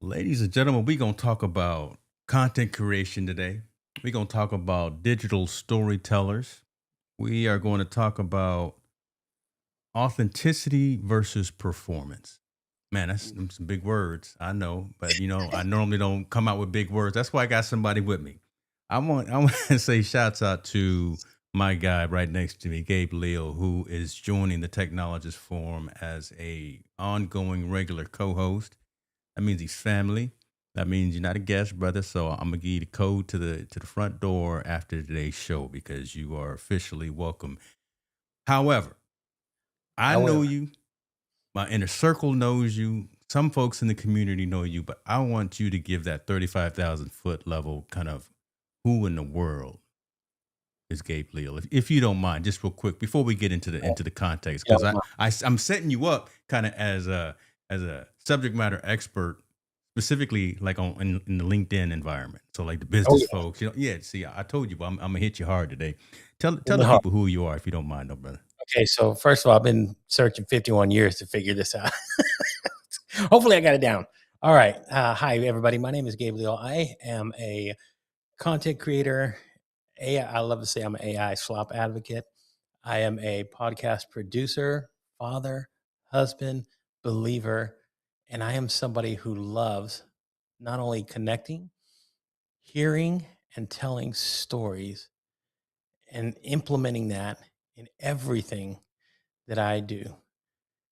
Ladies and gentlemen, we're going to talk about content creation today. We're going to talk about digital storytellers. We are going to talk about authenticity versus performance. Man, that's some big words. I know, but I normally don't come out with big words. That's why I got somebody with me. I want to say shouts out to my guy right next to me, Gabe Leal, who is joining the Technologist Forum as a ongoing regular co-host. That means he's family. That means you're not a guest, brother. So I'm gonna give you the code to the front door after today's show because you are officially welcome. However, I know However, you. My inner circle knows you. Some folks in the community know you, but I want you to give that 35,000 foot level kind of who in the world is Gabe Leal, if you don't mind, just real quick before we get into the context, yeah, because I'm setting you up kind of as a subject matter expert, specifically like in the LinkedIn environment. So like the oh business yeah, folks, yeah. See, I told you, but I'm gonna hit you hard today. Tell in the the heart. people who you are, if you don't mind, no brother. Okay, so first of all, I've been searching 51 years to figure this out. Hopefully, I got it down. All right. Hi, everybody. My name is Gabe Leal. I am a content creator. I love to say I'm an AI slop advocate. I am a podcast producer, father, husband, believer, and I am somebody who loves not only connecting, hearing, and telling stories and implementing that in everything that I do.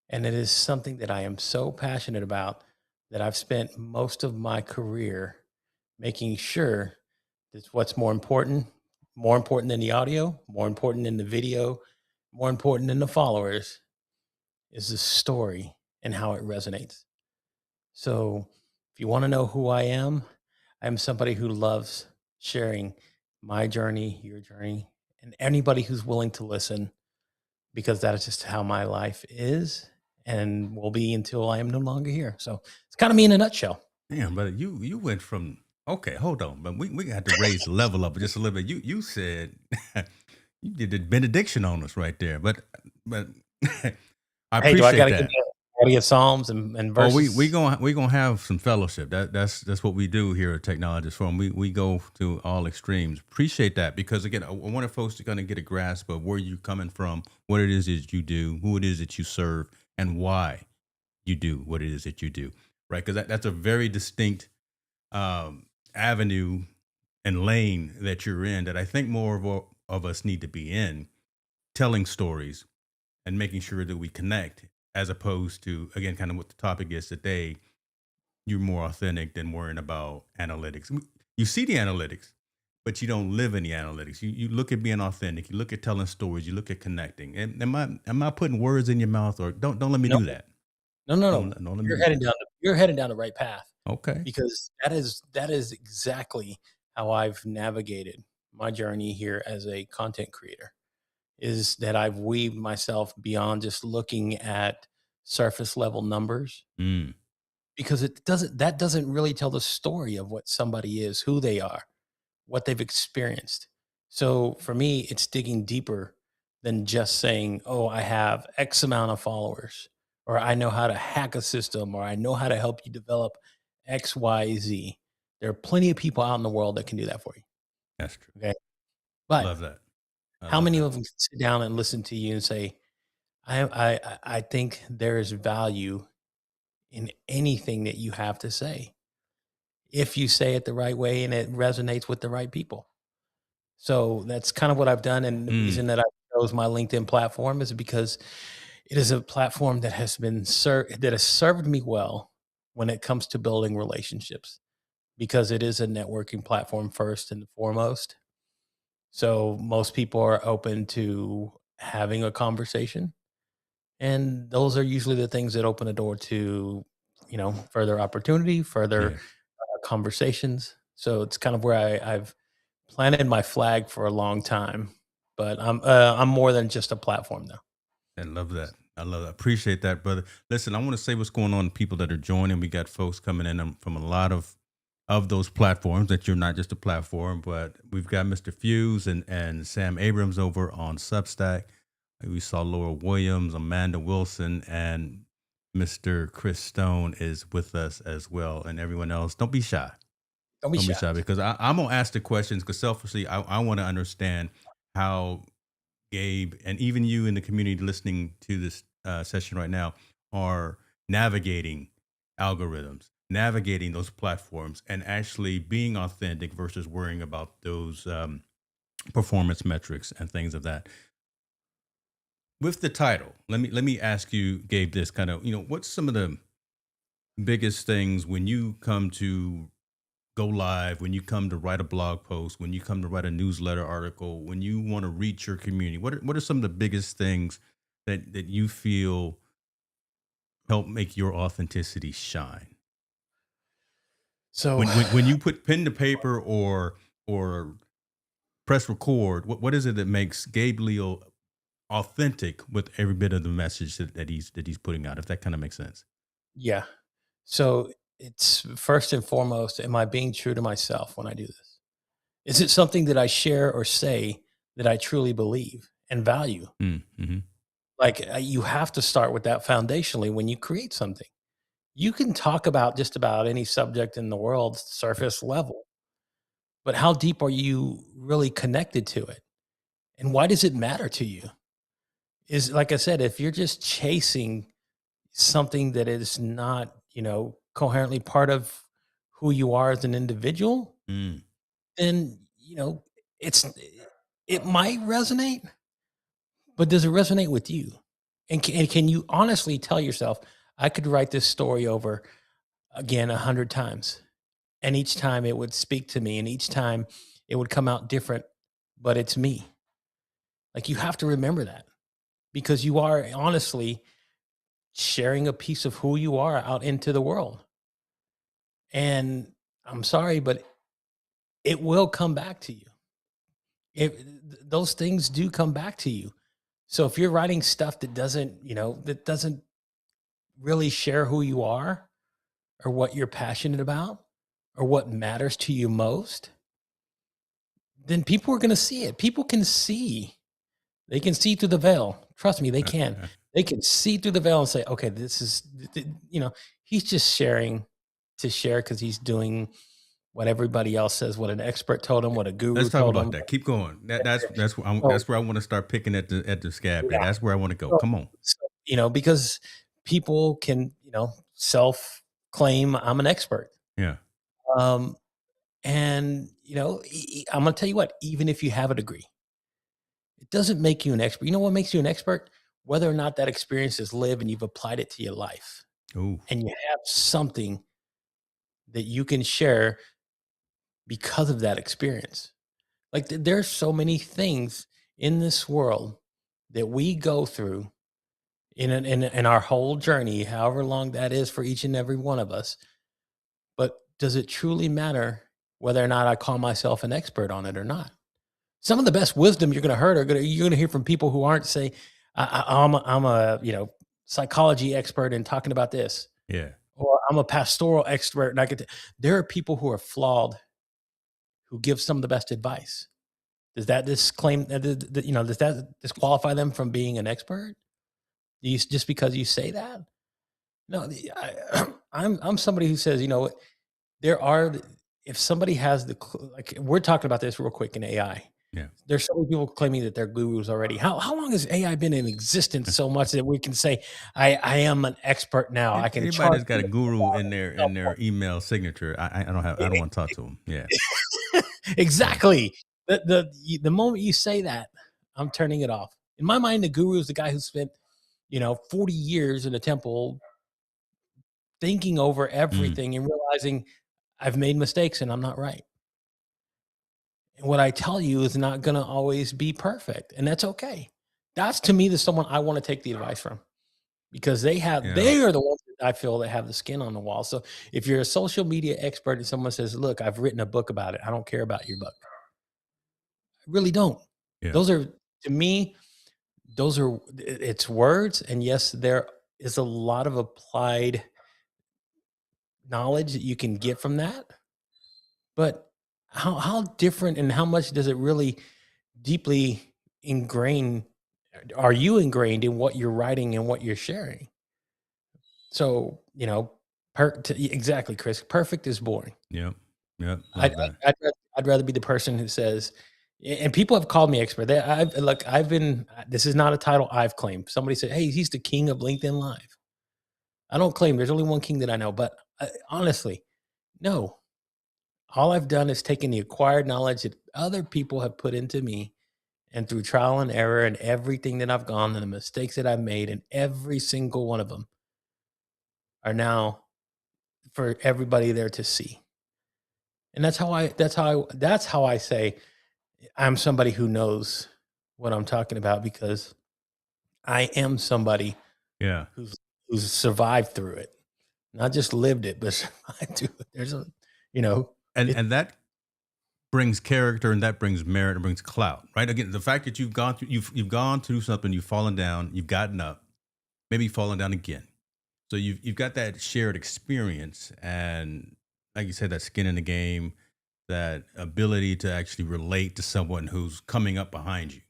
And it is something that I am so passionate about that I've spent most of my career making sure that what's more important than the audio, more important than the video, more important than the followers is the story and how it resonates. So if you want to know who I am, I'm somebody who loves sharing my journey, your journey, and anybody who's willing to listen because that is just how my life is and will be until I am no longer here. So it's kind of me in a nutshell. Damn, brother, you went from okay, hold on, but we got to raise the level up just a little bit. You said you did the benediction on us right there, but I Hey, do I got appreciate to give that. you Psalms and Oh, we verses? gonna have some fellowship. That's what we do here at Technologist Forum. We go to all extremes. Appreciate that because again, I want folks to kind of get a grasp of where you're coming from, what it is that you do, who it is that you serve, and why you do what it is that you do. Right? Because that's a very distinct avenue and lane that you're in that I think more of us need to be in, telling stories and making sure that we connect, as opposed to again, kind of what the topic is today. You're more authentic than worrying about analytics. You see the analytics, but you don't live in the analytics. You look at being authentic. You look at telling stories. You look at connecting. And am I putting words in your mouth, or don't let me No, do that? no, no, Don't no. don't let me You're do heading that. down you're heading down the right path Okay. because that is exactly how I've navigated my journey here as a content creator. Is that I've weaved myself beyond just looking at surface level numbers Mm, because that doesn't really tell the story of what somebody is, who they are, what they've experienced. So for me, it's digging deeper than just saying, "Oh, I have X amount of followers," or "I know how to hack a system," or "I know how to help you develop XYZ." There are plenty of people out in the world that can do that for you. that's true. Okay. But Love that. I how love many that. of them sit down and listen to you and say, I think there is value in anything that you have to say if you say it the right way and it resonates with the right people. So that's kind of what I've done, and the Mm, reason that I chose my LinkedIn platform is because it is a platform that has served me well when it comes to building relationships because it is a networking platform first and foremost. So most people are open to having a conversation, and those are usually the things that open a door to, further opportunity, further yeah. conversations. So it's kind of where I've planted my flag for a long time, but I'm more than just a platform now. I love that. I love that. Appreciate that, brother. Listen, I want to say what's going on. People that are joining, we got folks coming in from a lot of those platforms. That you're not just a platform, but we've got Mr. Fuse and Sam Abrams over on Substack. We saw Laura Williams, Amanda Wilson, and Mr. Chris Stone is with us as well, and everyone else. Don't be shy. Don't be Don't be shy. shy because I'm gonna ask the questions because selfishly, I want to understand how Gabe and even you in the community listening to this session right now are navigating algorithms, navigating those platforms, and actually being authentic versus worrying about those performance metrics and things of that. With the title, let me ask you, Gabe, this kind of what's some of the biggest things when you come to go live, when you come to write a blog post, when you come to write a newsletter article, when you want to reach your community? What are some of the biggest things that you feel help make your authenticity shine? So When you put pen to paper or press record, what is it that makes Gabe Leal authentic with every bit of the message that he's putting out? If that kind of makes sense. yeah. So it's first and foremost, am I being true to myself when I do this? Is it something that I share or say that I truly believe and value? Mm-hmm. Like you have to start with that foundationally when you create something. You can talk about just about any subject in the world, surface level, but how deep are you really connected to it? And why does it matter to you? Is like I said, if you're just chasing something that is not, coherently part of who you are as an individual, Mm. then, it's it might resonate, but does it resonate with you? And can you honestly tell yourself, I could write this story over again 100 times, and each time it would speak to me, and each time it would come out different, but it's me. Like you have to remember that because you are honestly sharing a piece of who you are out into the world. And I'm sorry, but it will come back to you. Those things do come back to you. So if you're writing stuff that doesn't really share who you are or what you're passionate about or what matters to you most, then people are going to see it. People can see. They can see through the veil. Trust me, they can. They can see through the veil and say, "Okay, this is he's just sharing to share because he's doing what everybody else says, what an expert told him, what a guru Let's talk told about him." that. Keep going. So, That's where I want to start picking at the scab here. yeah. That's where I want to go. So, Come on. because people can, self claim I'm an expert. Yeah. Um, and, I'm going to tell you what, even if you have a degree, it doesn't make you an expert. You know what makes you an expert? Whether or not that experience is lived and you've applied it to your life Ooh. and you have something that you can share because of that experience. Like there's so many things in this world that we go through in our whole journey, however long that is for each and every one of us. But does it truly matter whether or not I call myself an expert on it or not? Some of the best wisdom you're gonna hear from people who aren't say, I'm a psychology expert and talking about this, Yeah. or I'm a pastoral expert and I could. There are people who are flawed who give some of the best advice. Does that disclaim does that disqualify them from being an expert? Just because you say that? No, I'm somebody who says, there are if somebody has like we're talking about this real quick in AI. Yeah. There's so many people claiming that they're gurus already. How long has AI been in existence so much that we can say I am an expert now? I can Anybody charge that's got a you guru in their email signature, I don't want to talk to them. Yeah. Yeah. exactly. The moment you say that, I'm turning it off. In my mind, the guru is the guy who spent 40 years in a temple thinking over Mm. everything and realizing I've made mistakes and I'm not right. And what I tell you is not going to always be perfect, and that's okay. That's to me the someone I want to take the advice from because Yeah. they are the ones that I feel that have the skin on the wall. So if you're a social media expert and someone says, "Look, I've written a book about it. I don't care about your book." I really don't. Yeah. Those are to me, those are it's words, and yes, there is a lot of applied knowledge that you can get from that. But how different and how much does it really deeply ingrain are you ingrained in what you're writing and what you're sharing? So, exactly, Chris. Perfect is boring. Yep. Yep. I'd, Love that. I'd, rather, I'd rather be the person who says, and people have called me expert. I've been. This is not a title I've claimed. Somebody said, "Hey, he's the king of LinkedIn Live." I don't claim. There's only one king that I know. But honestly, no. All I've done is taken the acquired knowledge that other people have put into me, and through trial and error, and everything that I've gone, and the mistakes that I've made, and every single one of them are now for everybody there to see. And that's how I say I'm somebody who knows what I'm talking about, because I am somebody Yeah. who's survived through it, not just lived it, but survived through it. You know, it, And that brings character, and that brings merit, and brings clout, right? Again, the fact that you've gone through something, you've fallen down, you've gotten up, maybe fallen down again. So you've got that shared experience, and like you said, that skin in the game, that ability to actually relate to someone who's coming up behind you.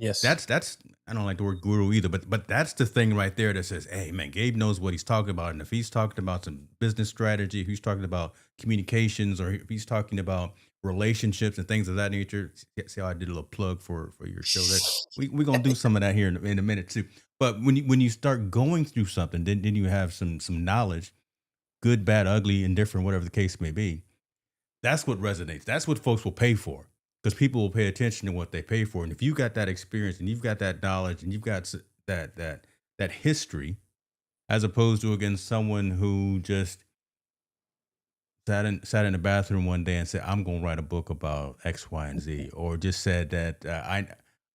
yes, That's I don't like the word guru either, but that's the thing right there that says, hey man, Gabe knows what he's talking about. And if he's talking about some business strategy, if he's talking about communications, or if he's talking about relationships and things of that nature. See how I did a little plug for your show there. We're gonna do some of that here in a minute too. But when you start going through something, then you have some knowledge, good, bad, ugly, indifferent, whatever the case may be. That's what resonates. That's what folks will pay for, because people will pay attention to what they pay for. And if you got that experience, and you've got that knowledge, and you've got that history, as opposed to, again, someone who just sat in the bathroom one day and said, "I'm going to write a book about X, Y, and Z," or just said that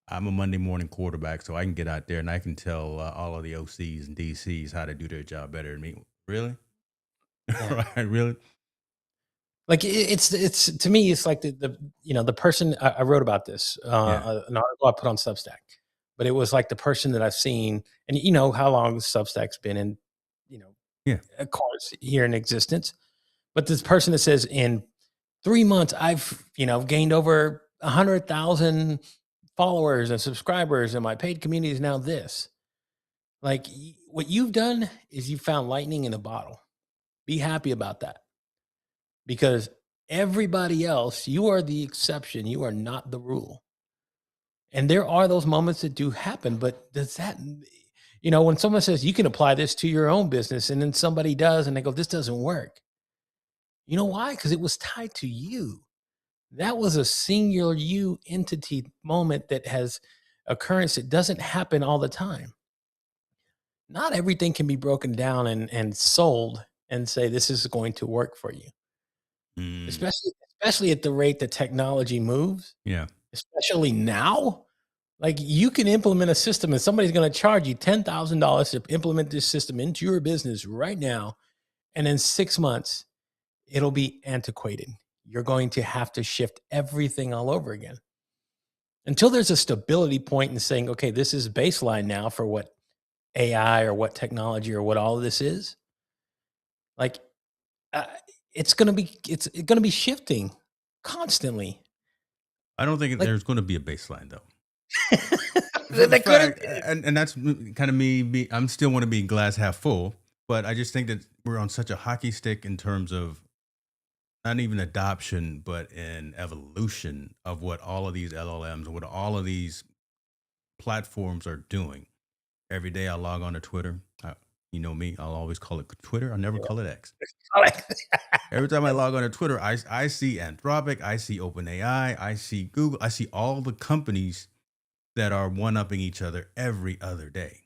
I'm a Monday morning quarterback, so I can get out there and I can tell all of the OCs and DCs how to do their job better than me. Really? yeah. Right? Really? Like it's to me, it's like the person I wrote about this Yeah. an article I put on Substack, but it was like the person that I've seen, and you know how long Substack's been in, you know, Yeah. of course, here in existence. But this person that says in 3 months I've gained over 100,000 followers and subscribers, and my paid community is now this. Like what you've done is you found lightning in a bottle. Be happy about that, because everybody else, you are the exception. You are not the rule. And there are those moments that do happen, but does that, when someone says you can apply this to your own business, and then somebody does and they go, this doesn't work. You know why? Because it was tied to you. That was a singular you entity moment that has occurrence that doesn't happen all the time. Not everything can be broken down and sold and say this is going to work for you, Mm, especially at the rate that technology moves, yeah. especially now. Like you can implement a system and somebody's going to charge you $10,000 to implement this system into your business right now. And in 6 months, it'll be antiquated. You're going to have to shift everything all over again until there's a stability point in saying, okay, this is baseline now for what AI or what technology or what all of this is. Like uh, it's going to be shifting constantly. I don't think Like there's going to be a baseline though. For the that could have fact, and that's kind of me. I'm still want to be glass half full, but I just think that we're on such a hockey stick in terms of not even adoption, but in evolution of what all of these LLMs and what all of these platforms are doing. Every day I log on to Twitter. You know me, I'll always call it Twitter. I never call it X. Every time I log on to Twitter, I see Anthropic, I see OpenAI, I see Google, I see all the companies that are one upping each other every other day.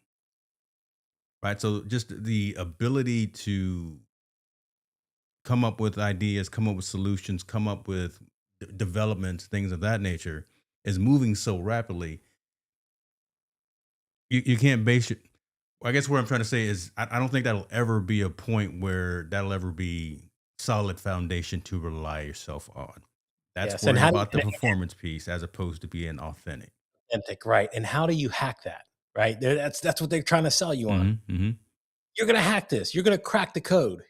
Right. So just the ability to come up with ideas, come up with solutions, come up with developments, things of that nature is moving so rapidly. You can't base it. I guess what I'm trying to say is I don't think that'll ever be a point where that'll ever be solid foundation to rely yourself on. That's yes, and worrying how do you, about the performance piece as opposed to being authentic. authentic, right? And how do you hack that? Right? That's what they're trying to sell you on. Hmm. Hmm. You're going to hack this. You're going to crack the code.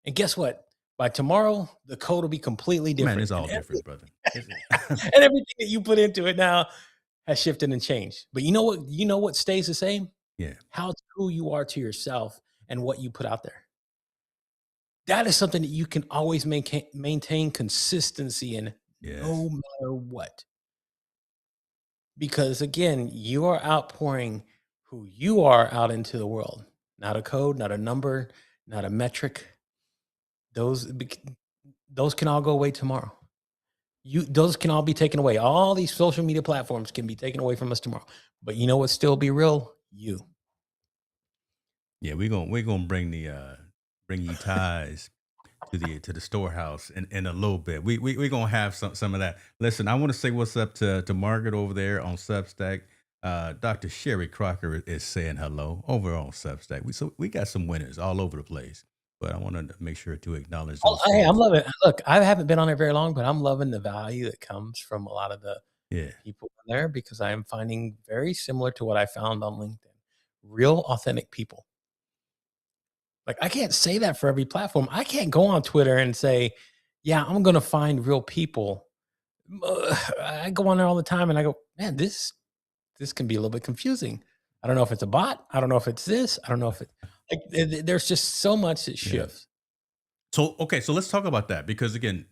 And guess what? By tomorrow, the code will be completely Man, different. it's all different, brother. And everything that you put into it now has shifted and changed. But you know what? You know what stays the same? Yeah. how it's who you are to yourself and what you put out there. That is something that you can always maintain consistency in no Yes. matter what. Because again, you are outpouring who you are out into the world, not a code, not a number, not a metric. Those those can all go away tomorrow. Those can all be taken away. All these social media platforms can be taken away from us tomorrow. But you know what still be real? You. Yeah, we're gonna bring ye ties to the storehouse in a little bit. We're gonna have some of that. Listen, I want to say what's up to Margaret over there on Substack. Dr. Sherry Crocker is saying hello over on Substack. We got some winners all over the place, but I wanted to make sure to acknowledge Oh, those hey, I'm folks. loving. Look, I haven't been on there very long, but I'm loving the value that comes from a lot of the Yeah, people in there because I am finding very similar to what I found on LinkedIn. Real authentic people. Like I can't say that for every platform. I can't go on Twitter and say, "Yeah, I'm going to find real people." I go on there all the time and I go, "Man, this can be a little bit confusing. I don't know if it's a bot. I don't know if it's this. I don't know if it like there's just so much that yeah. shifts." So okay, so let's talk about that because again,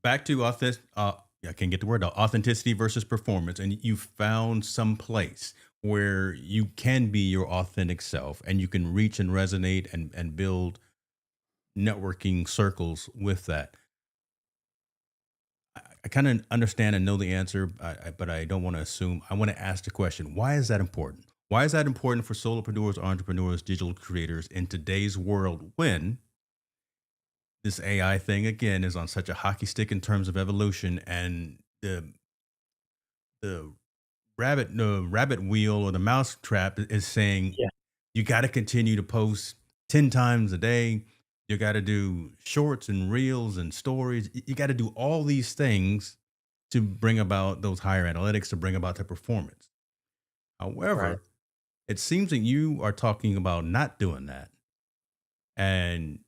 back to authentic. I can't get the word out. Authenticity versus performance, and you found some place where you can be your authentic self, and you can reach and resonate and build networking circles with that. I kind of understand and know the answer, but I don't want to assume. I want to ask the question: why is that important? Why is that important for solopreneurs, entrepreneurs, digital creators in today's world when this AI thing again is on such a hockey stick in terms of evolution and the rabbit wheel or the mouse trap is saying Yeah, you got to continue to post 10 times a day. You got to do shorts and reels and stories. You got to do all these things to bring about those higher analytics, to bring about the performance. right. However, it seems that you are talking about not doing that. And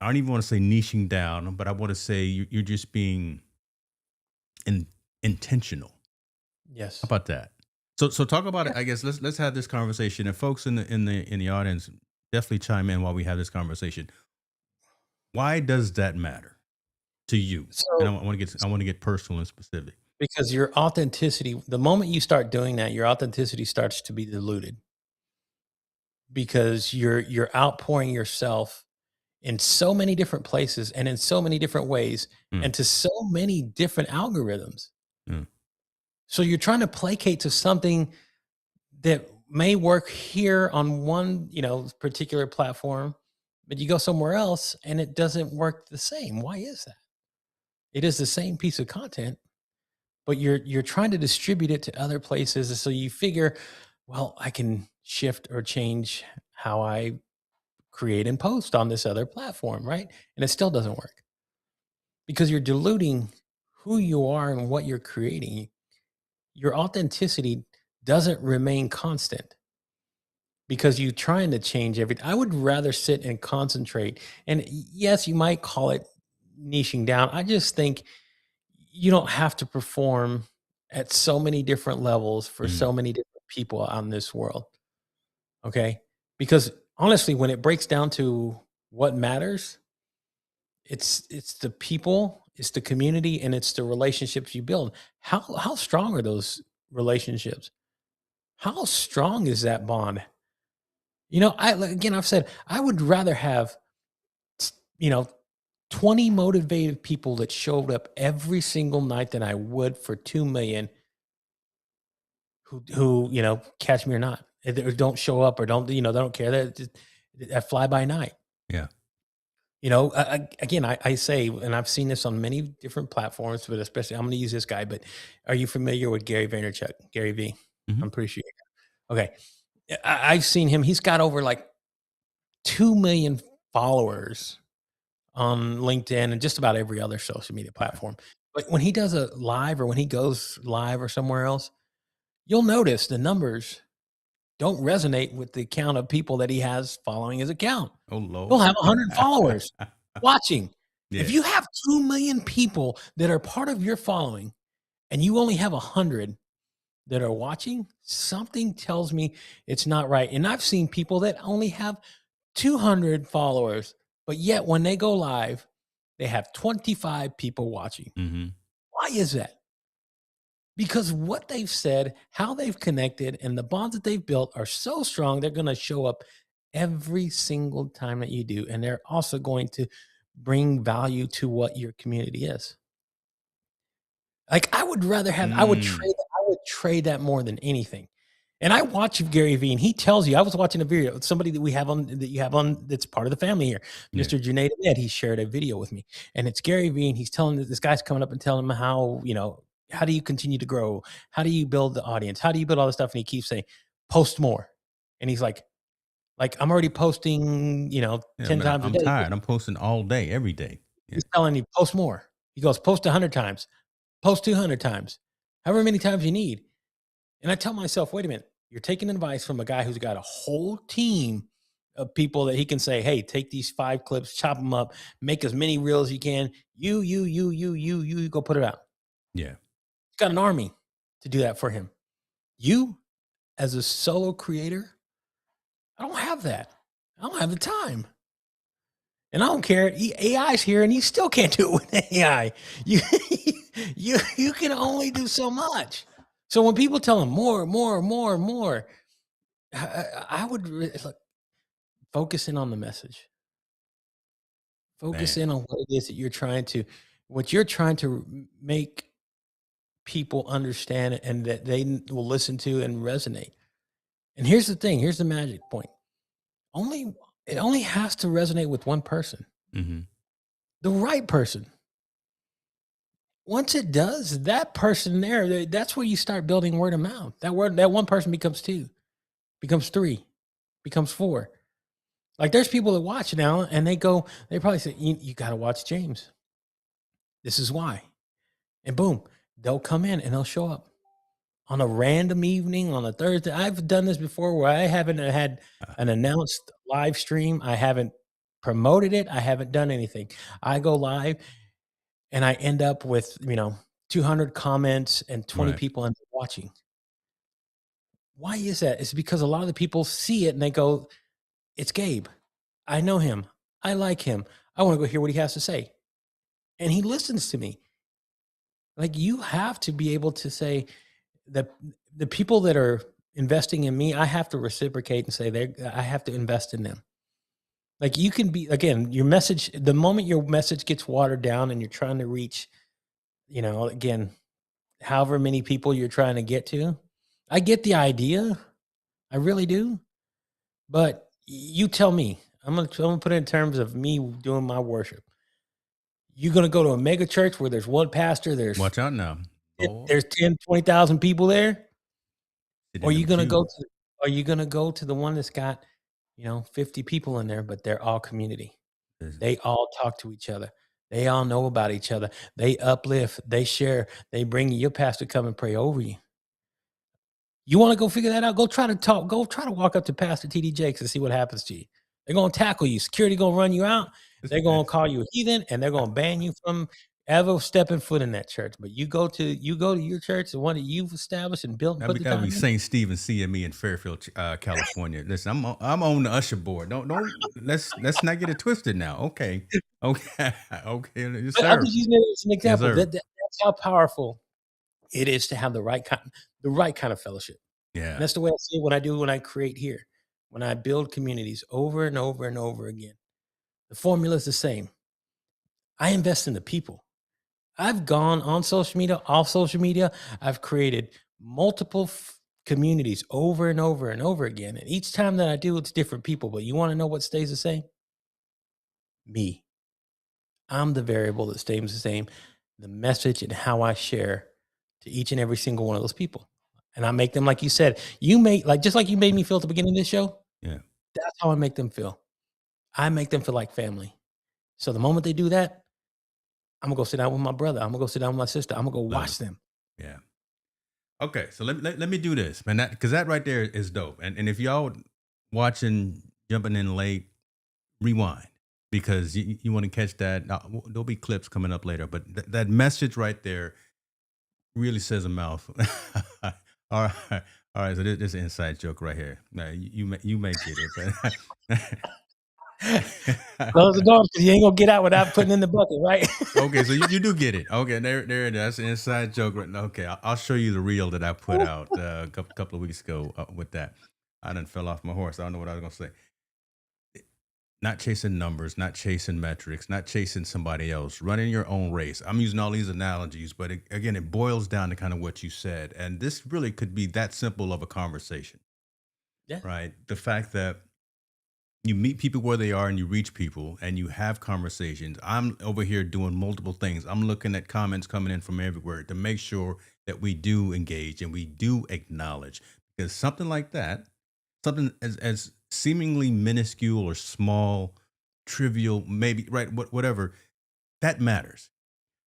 I don't even want to say niching down, but I want to say you're just being in, intentional. How Yes. about that? So talk about it. I guess let's have this conversation, and folks in the audience definitely chime in while we have this conversation. Why does that matter to you? And So I want to get personal and specific. because your authenticity, the moment you start doing that, your authenticity starts to be diluted because you're outpouring yourself in so many different places and in so many different ways Mm, and to so many different algorithms. mm, So you're trying to placate to something that may work here on one, particular platform, but you go somewhere else and it doesn't work the same. Why is that? It is the same piece of content, but you're trying to distribute it to other places. So you figure, well, I can shift or change how I create and post on this other platform, right? And it still doesn't work because you're diluting who you are and what you're creating. Your authenticity doesn't remain constant because you're trying to change everything. I would rather sit and concentrate. And yes, you might call it niching down. I just think you don't have to perform at so many different levels for mm, so many different people on this world. Okay. Because honestly, when it breaks down to what matters, it's the people, it's the community, and it's the relationships you build. How strong are those relationships? How strong is that bond? I've said I would rather have you know 20 motivated people that showed up every single night than I would for 2 million who catch me or not, or don't show up or they don't care that fly by night. yeah. Again, I say, and I've seen this on many different platforms, but especially I'm going to use this guy. But are you familiar with Gary Vaynerchuk, Gary V? Hmm. I'm pretty sure. Okay, I've seen him. He's got over like 2 million followers on LinkedIn and just about every other social media Okay. platform. But when he does a live or when he goes live or somewhere else, you'll notice the numbers don't resonate with the count of people that he has following his account. Oh He'll Lord. have 100 followers watching. If Yeah. you have 2 million people that are part of your following and you only have 100, that are watching, something tells me it's not right. And I've seen people that only have 200 followers, but yet when they go live, they have 25 people watching. Mm-hmm. Why is that? Because what they've said, how they've connected, and the bonds that they've built are so strong, they're going to show up every single time that you do. And they're also going to bring value to what your community is. Like I would rather have, Mm. I would trade that more than anything. And I watch Gary Vee, and he tells you. I was watching a video of somebody that we have on that you have on that's part of the family here, Yeah. Mr. Junaid Ahmed. He shared a video with me, and it's Gary Vee, and he's telling this guy's coming up and telling him how how do you continue to grow? How do you build the audience? How do you build all this stuff? And he keeps saying, post more. And he's like I'm already posting, Yeah, 10 but times a I'm day. tired. I'm posting all day, every day. Yeah. He's telling you post more. He goes, post 100 times, post 200 times, however many times you need. And I tell myself, wait a minute, you're taking advice from a guy who's got a whole team of people that he can say, hey, take these 5 clips, chop them up, make as many reels as you can. You, go put it out. Yeah. He's got an army to do that for him. You, as a solo creator, I don't have that. I don't have the time. And I don't care. AI's here, and you still can't do it with AI. You, you can only do so much. So when people tell him more, I would look, focus in on the message. Focus Man. in on what it is that what you're trying to make people understand and that they will listen to and resonate. And here's the thing. Here's the magic point. It only has to resonate with one person, Mm-hmm. the right person. Once it does, that person there, that's where you start building word of mouth. That one person becomes 2, becomes 3, becomes 4. Like there's people that watch now and they probably say, you got to watch James. This is why. And boom, they'll come in and they'll show up on a random evening on a Thursday. I've done this before where I haven't had an announced live stream. I haven't promoted it. I haven't done anything. I go live and I end up with, 200 comments and 20 Right. people end up watching. Why is that? It's because a lot of the people see it and they go, it's Gabe. I know him. I like him. I want to go hear what he has to say. And he listens to me. Like you have to be able to say that the people that are investing in me, I have to reciprocate and say I have to invest in them. Like you can be, again, your message, the moment your message gets watered down and you're trying to reach, again, however many people you're trying to get to, I get the idea. I really do. But you tell me, I'm gonna put it in terms of me doing my worship. You're gonna go to a mega church where there's one pastor, Watch out now. Lord. there's 10, 20,000 people there, Sit or in them pews. are you gonna go to the one that's got 50 people in there, but they're all community. Listen, They all talk to each other. They all know about each other. They uplift, they share, they bring you. Your pastor come and pray over you. You want to go figure that out? Go try to walk up to Pastor TD Jakes and see what happens to you. They're gonna tackle you. Security gonna run you out. it's They're gonna best. call you a heathen, and they're gonna ban you from ever stepping foot in that church. But you go to your church, the one that you've established and built and put the That'd be time in. Saint Stephen seeing me in Fairfield, California. Listen, I'm on the usher board. Don't let's not get it twisted now. Okay, okay, okay. Yes, But I'm sir. just using it as an Yes, example. sir. That's how powerful it is to have the right kind of fellowship. And Yeah. that's the way I see it when I create here, when I build communities over and over and over again. The formula is the same. I invest in the people. I've gone on social media, off social media. I've created multiple communities over and over and over again. And each time that I do, it's different people. But you want to know what stays the same? Me. I'm the variable that stays the same. The message and how I share to each and every single one of those people. And I make them, like you said, just like you made me feel at the beginning of this show. Yeah. That's how I make them feel. I make them feel like family. So the moment they do that, I'm gonna go sit down with my brother. I'm gonna go sit down with my sister. I'm gonna go Love it. watch them. Yeah. Okay, so let me do this, man. That because that right there is dope. And if y'all watching, jumping in late, rewind because you want to catch that. There'll be clips coming up later, but that message right there really says a mouth. All right, all right. So this is an inside joke right here. Now you may get it, but Close the door because you ain't gonna get out without putting in the bucket, right? okay. So you do get it. Okay, there it is. That's an inside joke. Right now. Okay, I'll show you the reel that I put out a couple of weeks ago with that. I done fell off my horse. I don't know what I was gonna say. Not chasing numbers, not chasing metrics, not chasing somebody else, running your own race. I'm using all these analogies, but again, it boils down to kind of what you said. And this really could be that simple of a conversation, Yeah, right? The fact that you meet people where they are and you reach people and you have conversations. I'm over here doing multiple things. I'm looking at comments coming in from everywhere to make sure that we do engage and we do acknowledge, because something like that, something as seemingly minuscule or small, trivial, maybe, right, whatever, that matters.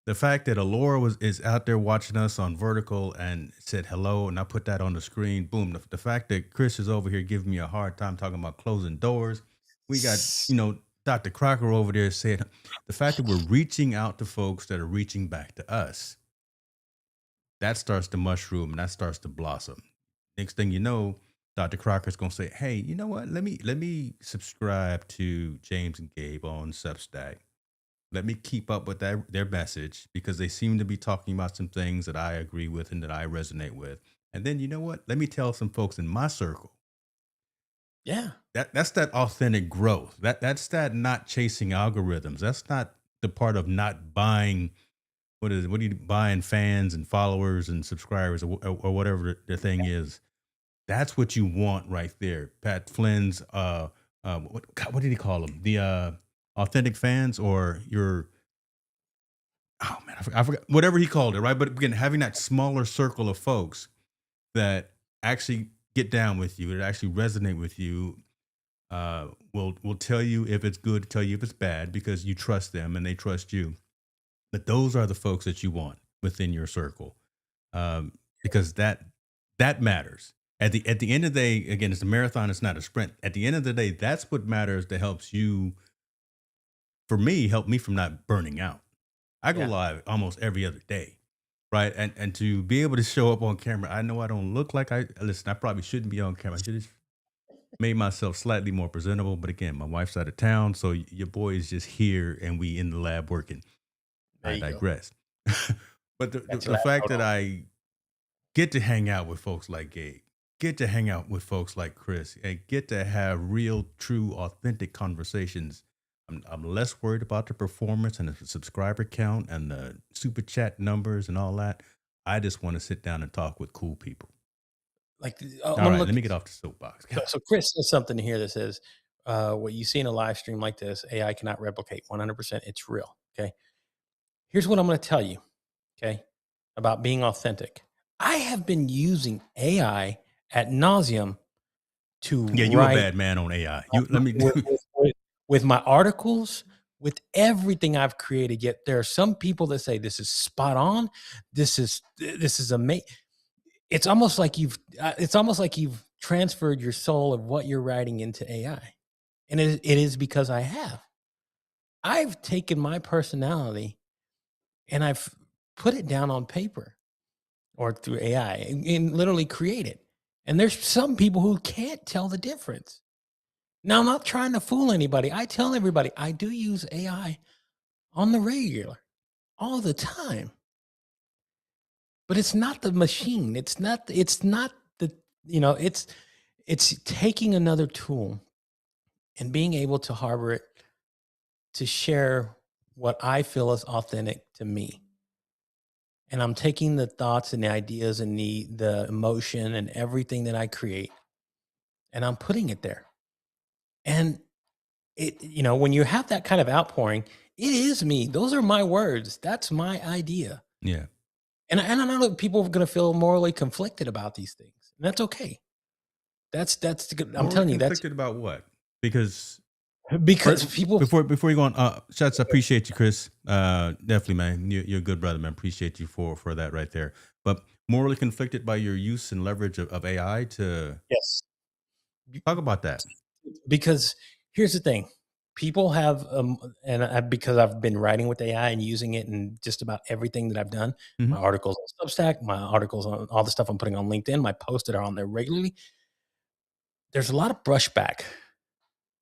The fact that Alora is out there watching us on vertical and said hello, and I put that on the screen. Boom. The fact that Chris is over here giving me a hard time talking about closing doors. We got, Dr. Crocker over there said the fact that we're reaching out to folks that are reaching back to us, that starts to mushroom and that starts to blossom. Next thing you know, Dr. Crocker's gonna say, "Hey, you know what? Let me subscribe to James and Gabe on Substack. Let me keep up with their message because they seem to be talking about some things that I agree with and that I resonate with. And then you know what? Let me tell some folks in my circle." yeah, That's that authentic growth. That's that not chasing algorithms. That's not the part of not buying, what is it? What are you buying, fans and followers and subscribers, or whatever the thing is. That's what you want right there. Pat Flynn's what did he call them? The authentic fans, or your, oh man, I forgot whatever he called it, right? But again, having that smaller circle of folks that actually get down with you, that actually resonate with you, will tell you if it's good, tell you if it's bad, because you trust them and they trust you. But those are the folks that you want within your circle, because that matters. At the end of the day, again, it's a marathon. It's not a sprint. At the end of the day, that's what matters. That helps you, for me, help me from not burning out. I go yeah. live almost every other day, right? And to be able to show up on camera, I know I don't look like I listen. I probably shouldn't be on camera. I should have made myself slightly more presentable. But again, my wife's out of town, so your boy is just here, and we in the lab working. There I you go. digress. But Got your the last fact note that on. I get to hang out with folks like Gabe, get to hang out with folks like Chris, and get to have real, true, authentic conversations. I'm less worried about the performance and the subscriber count and the super chat numbers and all that. I just want to sit down and talk with cool people. Like, All I'm right, let looking. me get off the soapbox. So Chris says something here that says, "What you see in a live stream like this, AI cannot replicate 100%. It's real." Okay. Here's what I'm going to tell you. Okay, about being authentic. I have been using AI at nauseum to Yeah, you a write bad man on AI. You let me with, with my articles, with everything I've created. Yet there are some people that say this is spot on. This is amazing. It's almost like you've transferred your soul of what you're writing into AI, and it is because I have. I've taken my personality and I've put it down on paper or through AI and literally create it. And there's some people who can't tell the difference. Now, I'm not trying to fool anybody. I tell everybody I do use AI on the regular, all the time. But it's not the machine. It's not the, it's taking another tool and being able to harbor it to share what I feel is authentic to me. And I'm taking the thoughts and the ideas and the emotion and everything that I create, and I'm putting it there. And when you have that kind of outpouring, it is me. Those are my words. That's my idea. yeah. And I know that people are going to feel morally conflicted about these things. And that's okay. That's the good. I'm Morally telling you, that's conflicted about what? Because because people. before you go on, shots. I appreciate you, Chris. Definitely, man. You're a good brother, man. Appreciate you for that right there. But morally conflicted by your use and leverage of AI to Yes. talk about that. Because here's the thing. people have, because I've been writing with AI and using it in just about everything that I've done, my Mhm. articles on Substack, my articles on all the stuff I'm putting on LinkedIn, my posts that are on there regularly, there's a lot of brushback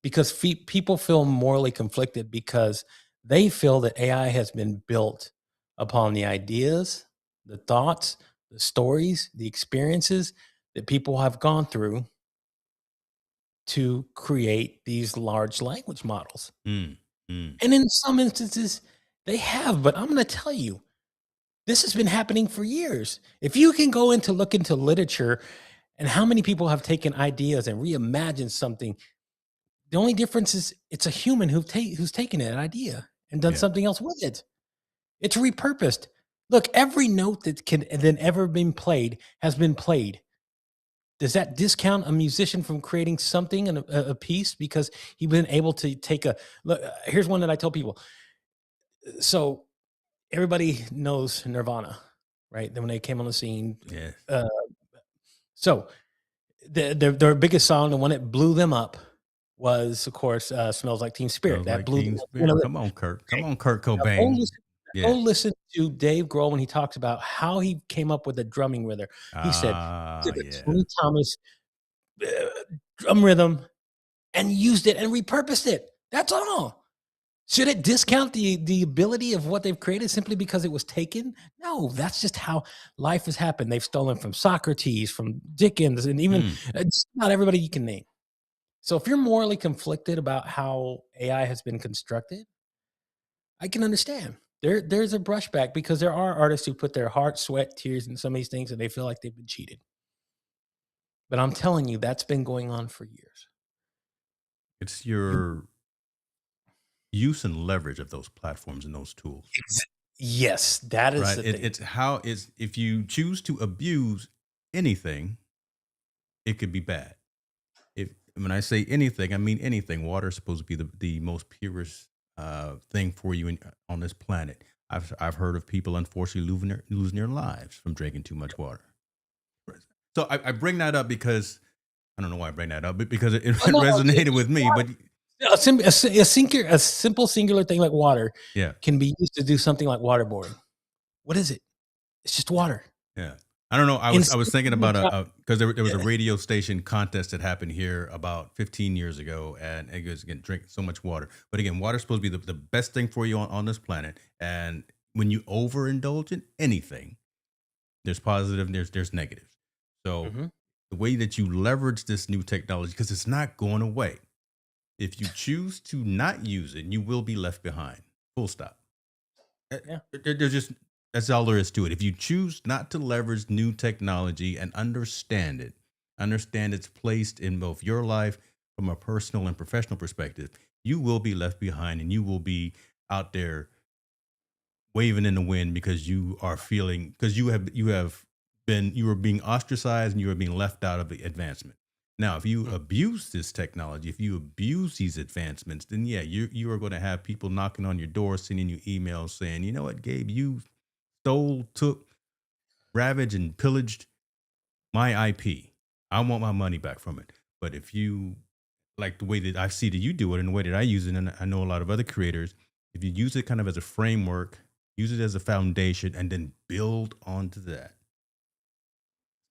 because people feel morally conflicted because they feel that AI has been built upon the ideas, the thoughts, the stories, the experiences that people have gone through to create these large language models. Mm, mm. And in some instances, they have, but I'm going to tell you, this has been happening for years. If you can go into look into literature and how many people have taken ideas and reimagined something, the only difference is it's a human who's taken an idea and done Yeah. something else with it. It's repurposed. Look, every note that can then ever been played has been played. Does that discount a musician from creating something and a piece because he been able to take a look? Here's one that I tell people. So everybody knows Nirvana, right? Then when they came on the scene, Yes. uh, so their biggest song, the one that blew them up, was of course "Smells Like Teen Spirit." Smells That like blew them Teen up. Spirit. Come on, Kurt. Come Okay, on, Kurt now go Cobain. listen. Go Yeah. listen to Dave Grohl when he talks about how he came up with the drumming rhythm. He said, Ah, "Took a yeah. Tony Thomas uh, drum rhythm and used it and repurposed it. That's all." Should it discount the ability of what they've created simply because it was taken? No, that's just how life has happened. They've stolen from Socrates, from Dickens, and even Mm. just about everybody you can name. So if you're morally conflicted about how AI has been constructed, I can understand. There's a brushback because there are artists who put their heart, sweat, tears in some of these things and they feel like they've been cheated. But I'm telling you, that's been going on for years. It's You your use and leverage of those platforms and those tools, ex- yes, that is right? the thing. It's how it's if you choose to abuse anything, it could be bad. If when I say anything, I mean anything. Water is supposed to be the most purest thing for you on this planet. I've heard of people unfortunately losing their lives from drinking too much water. So I bring that up because I don't know why I bring that up, but because it Oh, no, no, resonated with me. But a simple singular thing like water yeah, can be used to do something like waterboarding. What is it? It's just water. yeah. I don't know. I was thinking about Instead a because there was a yeah, radio station contest that happened here about 15 years ago, and it goes again drink so much water. But again, water's supposed to be the best thing for you on this planet. And when you overindulge in anything, there's positive, and there's negative. So mhm, the way that you leverage this new technology, because it's not going away. If you choose to not use it, you will be left behind. Full stop. yeah, There's just that's all there is to it. If you choose not to leverage new technology and understand its place in both your life from a personal and professional perspective, you will be left behind and you will be out there waving in the wind because you are feeling because you have been you are being ostracized and you are being left out of the advancement. Now, if you mm, abuse this technology, if you abuse these advancements, then yeah, you are going to have people knocking on your door, sending you emails saying, you know what, Gabe, you stole, took, ravaged, and pillaged my IP. I want my money back from it. But if you like the way that I see that you do it and the way that I use it, and I know a lot of other creators, if you use it kind of as a framework, use it as a foundation, and then build onto that.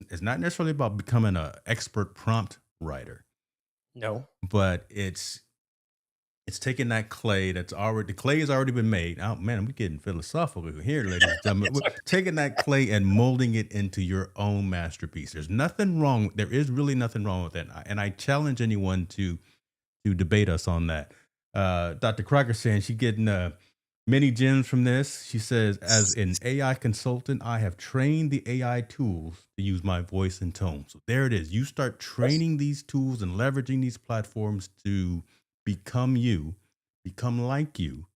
It's not necessarily about becoming an expert prompt writer, no, but it's taking that clay that's already the clay has already been made. Oh man, we're getting philosophical here, ladies and gentlemen. We're taking that clay and molding it into your own masterpiece. There's nothing wrong. There is really nothing wrong with that. And I challenge anyone to debate us on that. Dr. Crocker saying she getting many gems from this. She says, as an AI consultant, I have trained the AI tools to use my voice and tone. So there it is. You start yes, training these tools and leveraging these platforms to become you, become like you.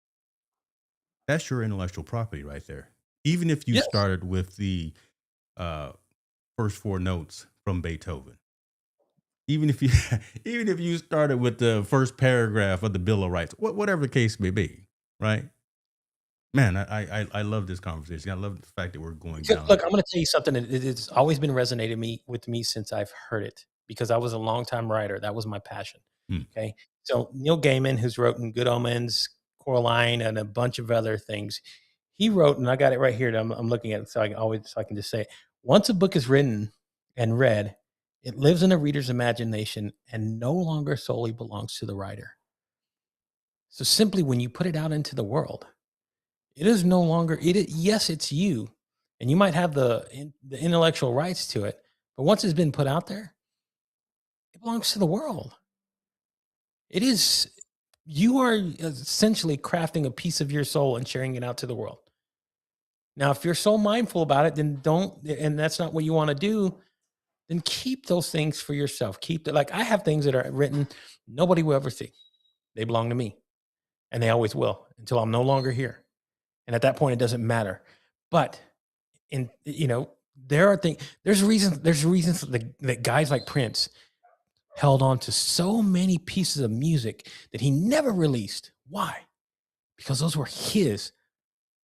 That's your intellectual property right there. Even if you yes, started with the uh, first four notes from Beethoven. Even if you even if you started with the first paragraph of the Bill of Rights, whatever the case may be, right? Man, I love this conversation. I love the fact that we're going because down. look, I'm gonna tell you something that it's always been resonating me with me since I've heard it, because I was a longtime writer, that was my passion, Hmm. okay? So Neil Gaiman, who's written Good Omens, Coraline, and a bunch of other things, he wrote, and I got it right here. I'm looking at it, so I can just say it. Once a book is written and read, it lives in a reader's imagination and no longer solely belongs to the writer. So simply, when you put it out into the world, it is no longer it. Yes, it's you, and you might have the intellectual rights to it, but once it's been put out there, it belongs to the world. It is you are essentially crafting a piece of your soul and sharing it out to the world. Now, if you're so mindful about it, then don't, and that's not what you want to do, then keep those things for yourself. Keep it like I have things that are written, nobody will ever see. They belong to me, and they always will until I'm no longer here. And at that point, it doesn't matter. But in there are things, there's reasons that guys like Prince held on to so many pieces of music that he never released. Why? Because those were his.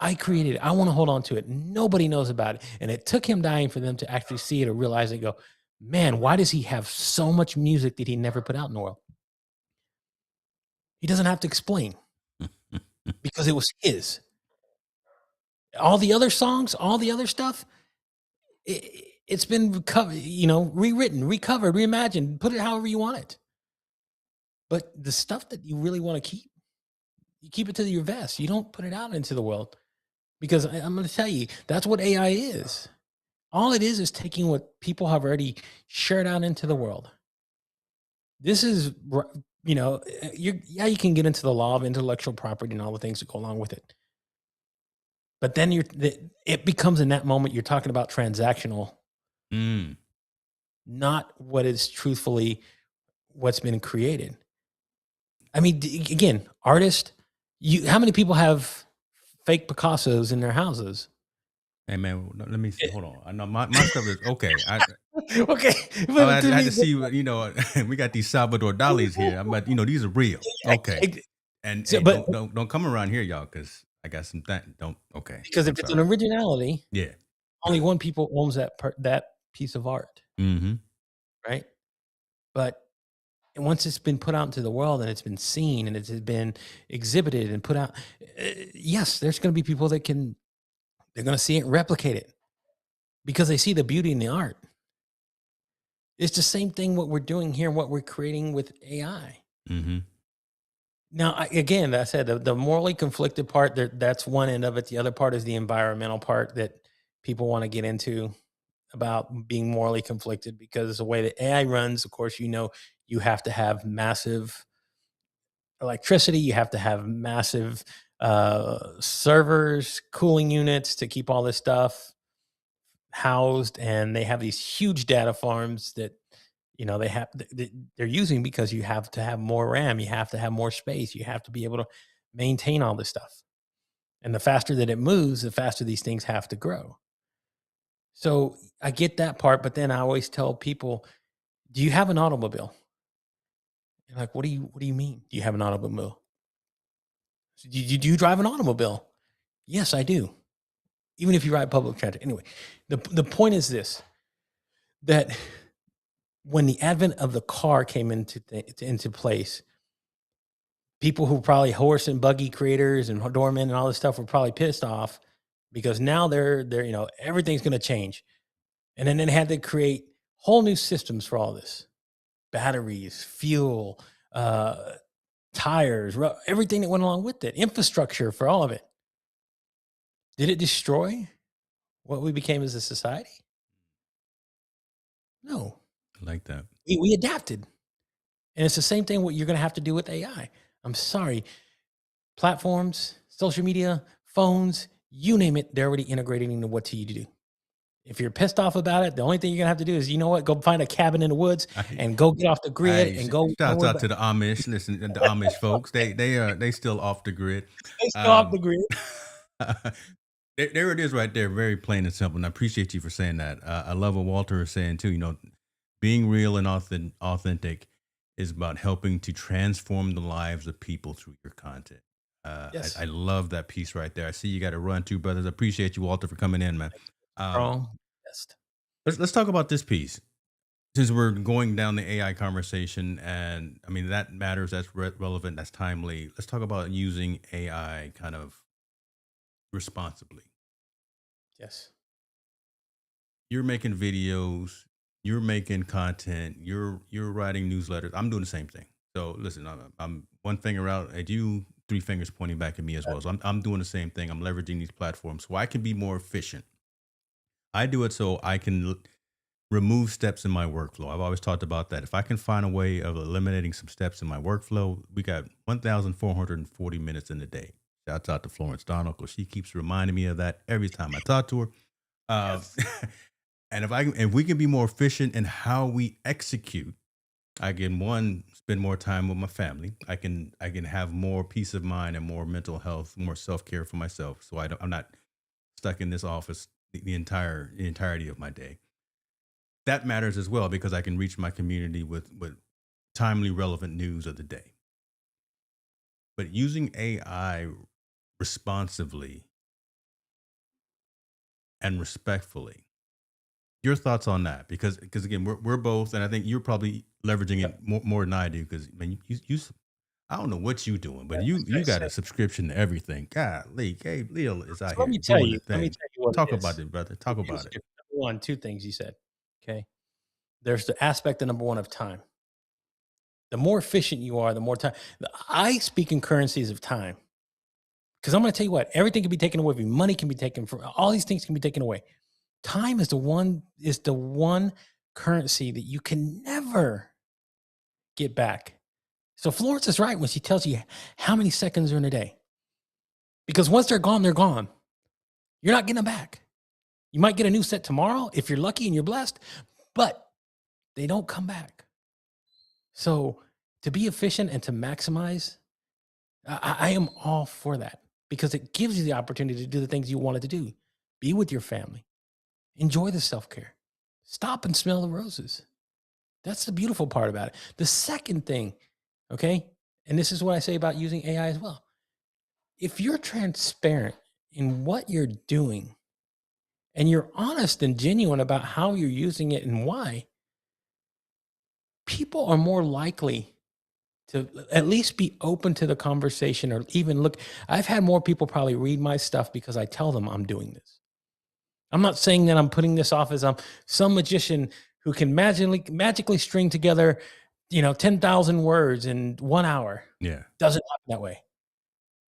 I created it. I want to hold on to it. Nobody knows about it. And it took him dying for them to actually see it or realize it and go, man, why does he have so much music that he never put out in the world? He doesn't have to explain because it was his. All the other songs, all the other stuff, it's been rewritten, recovered, reimagined, put it however you want it. But the stuff that you really want to keep, you keep it to your vest. You don't put it out into the world because I'm going to tell you, that's what AI is. All it is taking what people have already shared out into the world. This is, you can get into the law of intellectual property and all the things that go along with it. But then it becomes in that moment, you're talking about transactional, Mm. not what is truthfully what's been created. I mean, again, artist, how many people have fake Picassos in their houses? Hey man, let me see. Hold on. I know my stuff is okay. Okay, I but had, I had to see. We got these Salvador Dali's here, but these are real. Okay, and so, hey, but don't come around here, y'all, because I got some don't. Okay, because I'm if it's an sorry. originality, Yeah. only one people owns that piece of art, Mm-hmm. right? But once it's been put out into the world and it's been seen and it's been exhibited and put out, yes, there's going to be people they're going to see it and replicate it because they see the beauty in the art. It's the same thing what we're doing here, what we're creating with AI. Mm-hmm. Now, again, I said the morally conflicted part, that's one end of it. The other part is the environmental part that people want to get into about being morally conflicted because the way that AI runs, of course, you have to have massive electricity, you have to have massive servers, cooling units to keep all this stuff housed, and they have these huge data farms that they're using because you have to have more RAM, you have to have more space, you have to be able to maintain all this stuff. And the faster that it moves, the faster these things have to grow. So I get that part, but then I always tell people, "Do you have an automobile?" You're like, what do you mean? Do you have an automobile? Do you drive an automobile? Yes, I do. Even if you ride public transit. Anyway, the point is this: that when the advent of the car came into place, people who probably horse and buggy creators and doormen and all this stuff were probably pissed off because now they're everything's going to change, and then they had to create whole new systems for all this: batteries, fuel, uh, tires, everything that went along with it, infrastructure for all of it. Did it destroy what we became as a society? No, I like that. we adapted. And it's the same thing what you're going to have to do with AI. I'm sorry. Platforms, social media, phones, you name it, they're already integrating into what you do. If you're pissed off about it, the only thing you're going to have to do is, you know what, go find a cabin in the woods and go get off the grid Hey, and go. shouts out to the Amish. Listen, the Amish folks, they still off the grid. Stay still off the Um, grid. there it is right there, very plain and simple. And I appreciate you for saying that. I love what Walter is saying too. Being real and authentic is about helping to transform the lives of people through your content. Yes. I love that piece right there. I see you got to run too, brothers. I appreciate you, Walter, for coming in, man. Um, Strong. Yes. let's talk about this piece. since we're going down the AI conversation, and I mean that matters, that's relevant, that's timely. Let's talk about using AI kind of responsibly. Yes. You're making videos, you're making content, you're writing newsletters. I'm doing the same thing. So listen, I'm one finger out at you, three fingers pointing back at me as well. So I'm doing the same thing. I'm leveraging these platforms so I can be more efficient. I do it so I can remove steps in my workflow. I've always talked about that. If I can find a way of eliminating some steps in my workflow, we got 1,440 minutes in the day. Shouts out to Florence Donald because she keeps reminding me of that every time I talk to her. Uh, Yes. and if we can be more efficient in how we execute, I can one spend more time with my family. I can have more peace of mind and more mental health, more self care for myself. So I'm not stuck in this office the entirety of my day. That matters as well because I can reach my community with timely, relevant news of the day. But using AI responsively and respectfully, your thoughts on that? Because again, we're both, and I think you're probably leveraging it Yep. more than I do. Because man, I don't know what you doing, but Yeah, you got so, a subscription to everything. Golly, Gabe Leal is out so let here me tell doing the you. Let me thing. tell you what Talk it about is. it, brother. It Talk is about it. number one, two things you said. Okay. There's the aspect of number one of time. The more efficient you are, the more time. I speak in currencies of time because I'm going to tell you what, everything can be taken away from you. Money can be taken from all these things can be taken away. Time is the one currency that you can never get back. So Florence is right when she tells you how many seconds are in a day. Because once they're gone, they're gone. You're not getting them back. You might get a new set tomorrow if you're lucky and you're blessed, but they don't come back. So to be efficient and to maximize, I am all for that because it gives you the opportunity to do the things you wanted to do. Be with your family, enjoy the self care, stop and smell the roses. That's the beautiful part about it. The second thing, okay, and this is what I say about using AI as well. If you're transparent in what you're doing and you're honest and genuine about how you're using it and why, people are more likely to at least be open to the conversation or even look. I've had more people probably read my stuff because I tell them I'm doing this. I'm not saying that I'm putting this off as I'm some magician who can magically string together, 10,000 words in 1 hour. Yeah. Doesn't happen that way.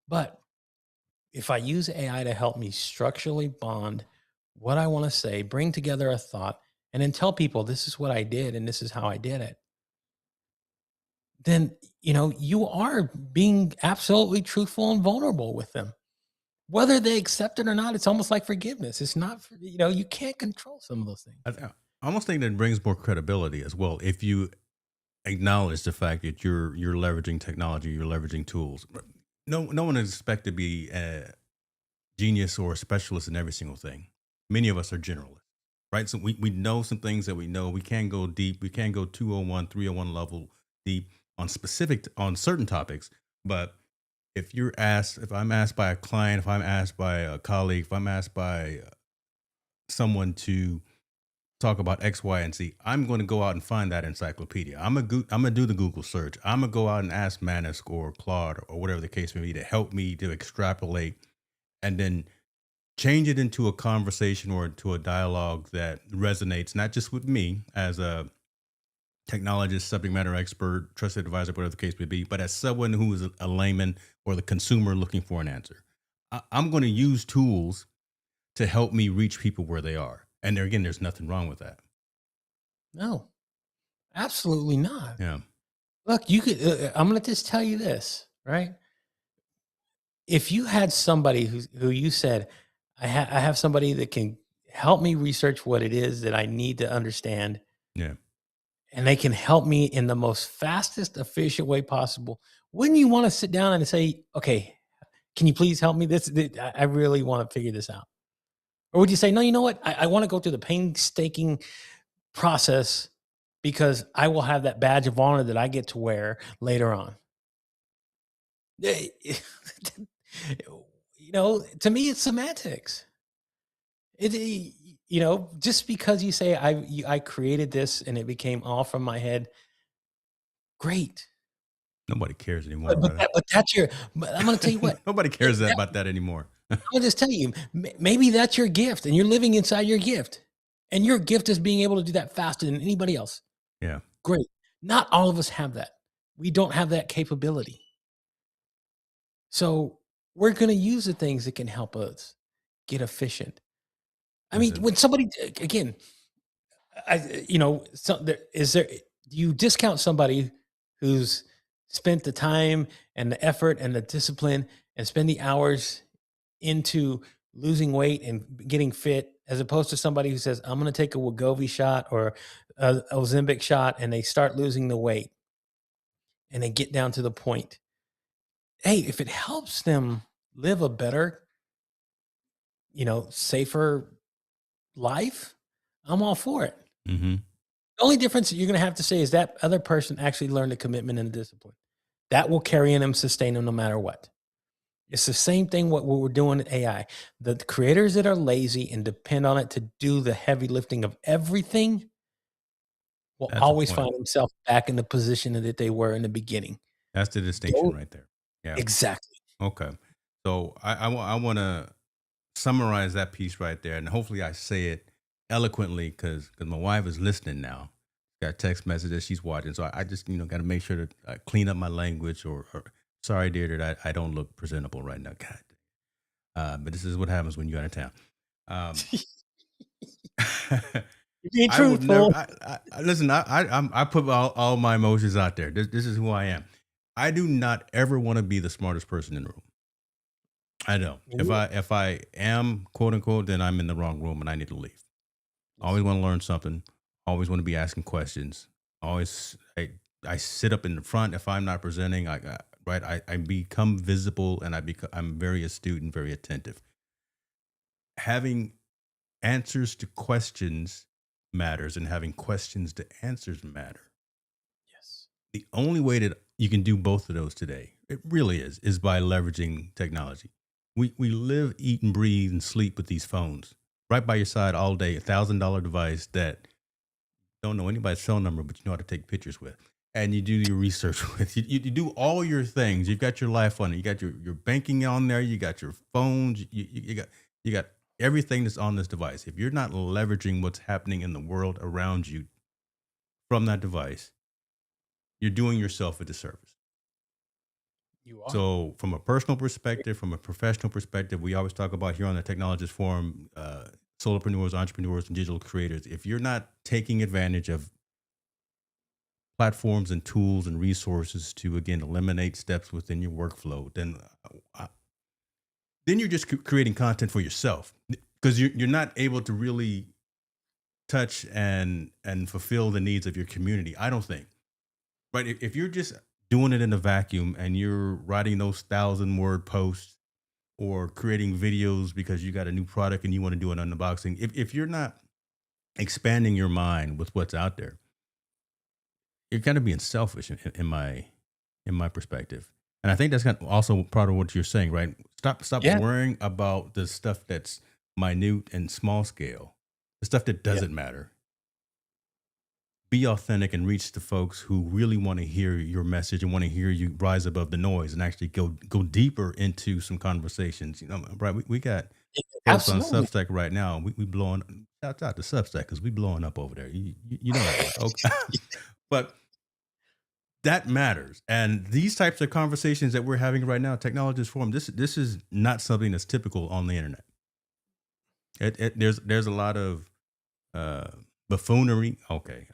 But if I use AI to help me structurally bond what I want to say, bring together a thought, and then tell people this is what I did and this is how I did it, then you are being absolutely truthful and vulnerable with them. Whether they accept it or not, it's almost like forgiveness. It's not, you can't control some of those things. I almost think that brings more credibility as well if you acknowledge the fact that you're leveraging technology, you're leveraging tools. No one is expected to be a genius or a specialist in every single thing. Many of us are generalists, right? So we know some things that we know. We can go deep. We can go 201, 301 level deep on certain topics. But if I'm asked by a client, if I'm asked by a colleague, if I'm asked by someone to talk about X, Y, and Z, I'm going to go out and find that encyclopedia. I'm gonna do the Google search. I'm gonna go out and ask Manus or Claude or whatever the case may be to help me to extrapolate and then change it into a conversation or into a dialogue that resonates not just with me as a technologist, subject matter expert, trusted advisor, whatever the case may be, but as someone who is a layman or the consumer looking for an answer. I'm going to use tools to help me reach people where they are. And there again, there's nothing wrong with that. No, absolutely not. Yeah. Look, you could. I'm going to just tell you this, right? If you had somebody who you said, I have somebody that can help me research what it is that I need to understand, Yeah. and they can help me in the most fastest, efficient way possible. Wouldn't you want to sit down and say, okay, can you please help me? I really want to figure this out. Or would you say, no, you know what? I want to go through the painstaking process because I will have that badge of honor that I get to wear later on. To me, it's semantics. just because you say I created this and it became all from my head, great. Nobody cares anymore, But brother. that's your but I'm gonna tell you what, Nobody it cares that about that anymore. I'm gonna just tell you, maybe that's your gift and you're living inside your gift. And your gift is being able to do that faster than anybody else. Yeah. Great. Not all of us have that. We don't have that capability. So we're gonna use the things that can help us get efficient. I mean, Listen, when somebody again, do you discount somebody who's spent the time and the effort and the discipline and spend the hours into losing weight and getting fit as opposed to somebody who says, I'm going to take a Wegovy shot or a Ozempic shot and they start losing the weight and they get down to the point. Hey, if it helps them live a better, safer life, I'm all for it. mhm, The only difference that you're going to have to say is that other person actually learned the commitment and the discipline. That will carry in them, sustain them no matter what. It's the same thing what we're doing at AI. The creators that are lazy and depend on it to do the heavy lifting of everything will that's the always point. find themselves back in the position that they were in the beginning. That's the distinction Tho right there. Yeah. Exactly. Okay. So I wanna summarize that piece right there, and hopefully I say it eloquently because my wife is listening now. Got a text message that she's watching, so I just got to make sure to clean up my language. Or sorry, dear, that I don't look presentable right now. God, but this is what happens when you're out of town. Um, You're being I will never. truthful. Listen. I put all my emotions out there. This is who I am. I do not ever want to be the smartest person in the room. I don't. If I am quote unquote, then I'm in the wrong room and I need to leave. I always want to learn something. Always want to be asking questions. Always, I sit up in the front if I'm not presenting. I become visible and I'm very astute and very attentive. Having answers to questions matters, and having questions to answers matter. Yes. The only way that you can do both of those today, it really is by leveraging technology. We live, eat, and breathe and sleep with these phones right by your side all day. $1,000 device that don't know anybody's phone number, but you know how to take pictures with, and you do your research with. You do all your things. You've got your life on it. You got your banking on there. You got your phones. You got everything that's on this device. If you're not leveraging what's happening in the world around you from that device, you're doing yourself a disservice. You are. So, from a personal perspective, from a professional perspective, we always talk about here on the Technologist Forum, solopreneurs, entrepreneurs, and digital creators. If you're not taking advantage of platforms and tools and resources to again eliminate steps within your workflow, then you're just creating content for yourself because you're not able to really touch and fulfill the needs of your community. I don't think. Right? If you're just doing it in a vacuum and you're writing those 1,000 word posts or creating videos because you got a new product and you want to do an unboxing, if you're not expanding your mind with what's out there, you're kind of being selfish in my perspective. And I think that's kind of also part of what you're saying, right? Stop Yeah. worrying about the stuff that's minute and small scale, the stuff that Yeah. doesn't matter. Be authentic and reach the folks who really want to hear your message and want to hear you rise above the noise and actually go deeper into some conversations. Right? We got folks on Absolutely. Substack right now. We blowing Shouts out to Substack because we blowing up over there. You know that, right? Okay, but that matters. And these types of conversations that we're having right now, Technologist Forum, this is not something that's typical on the internet. There's a lot of uh, buffoonery. Okay,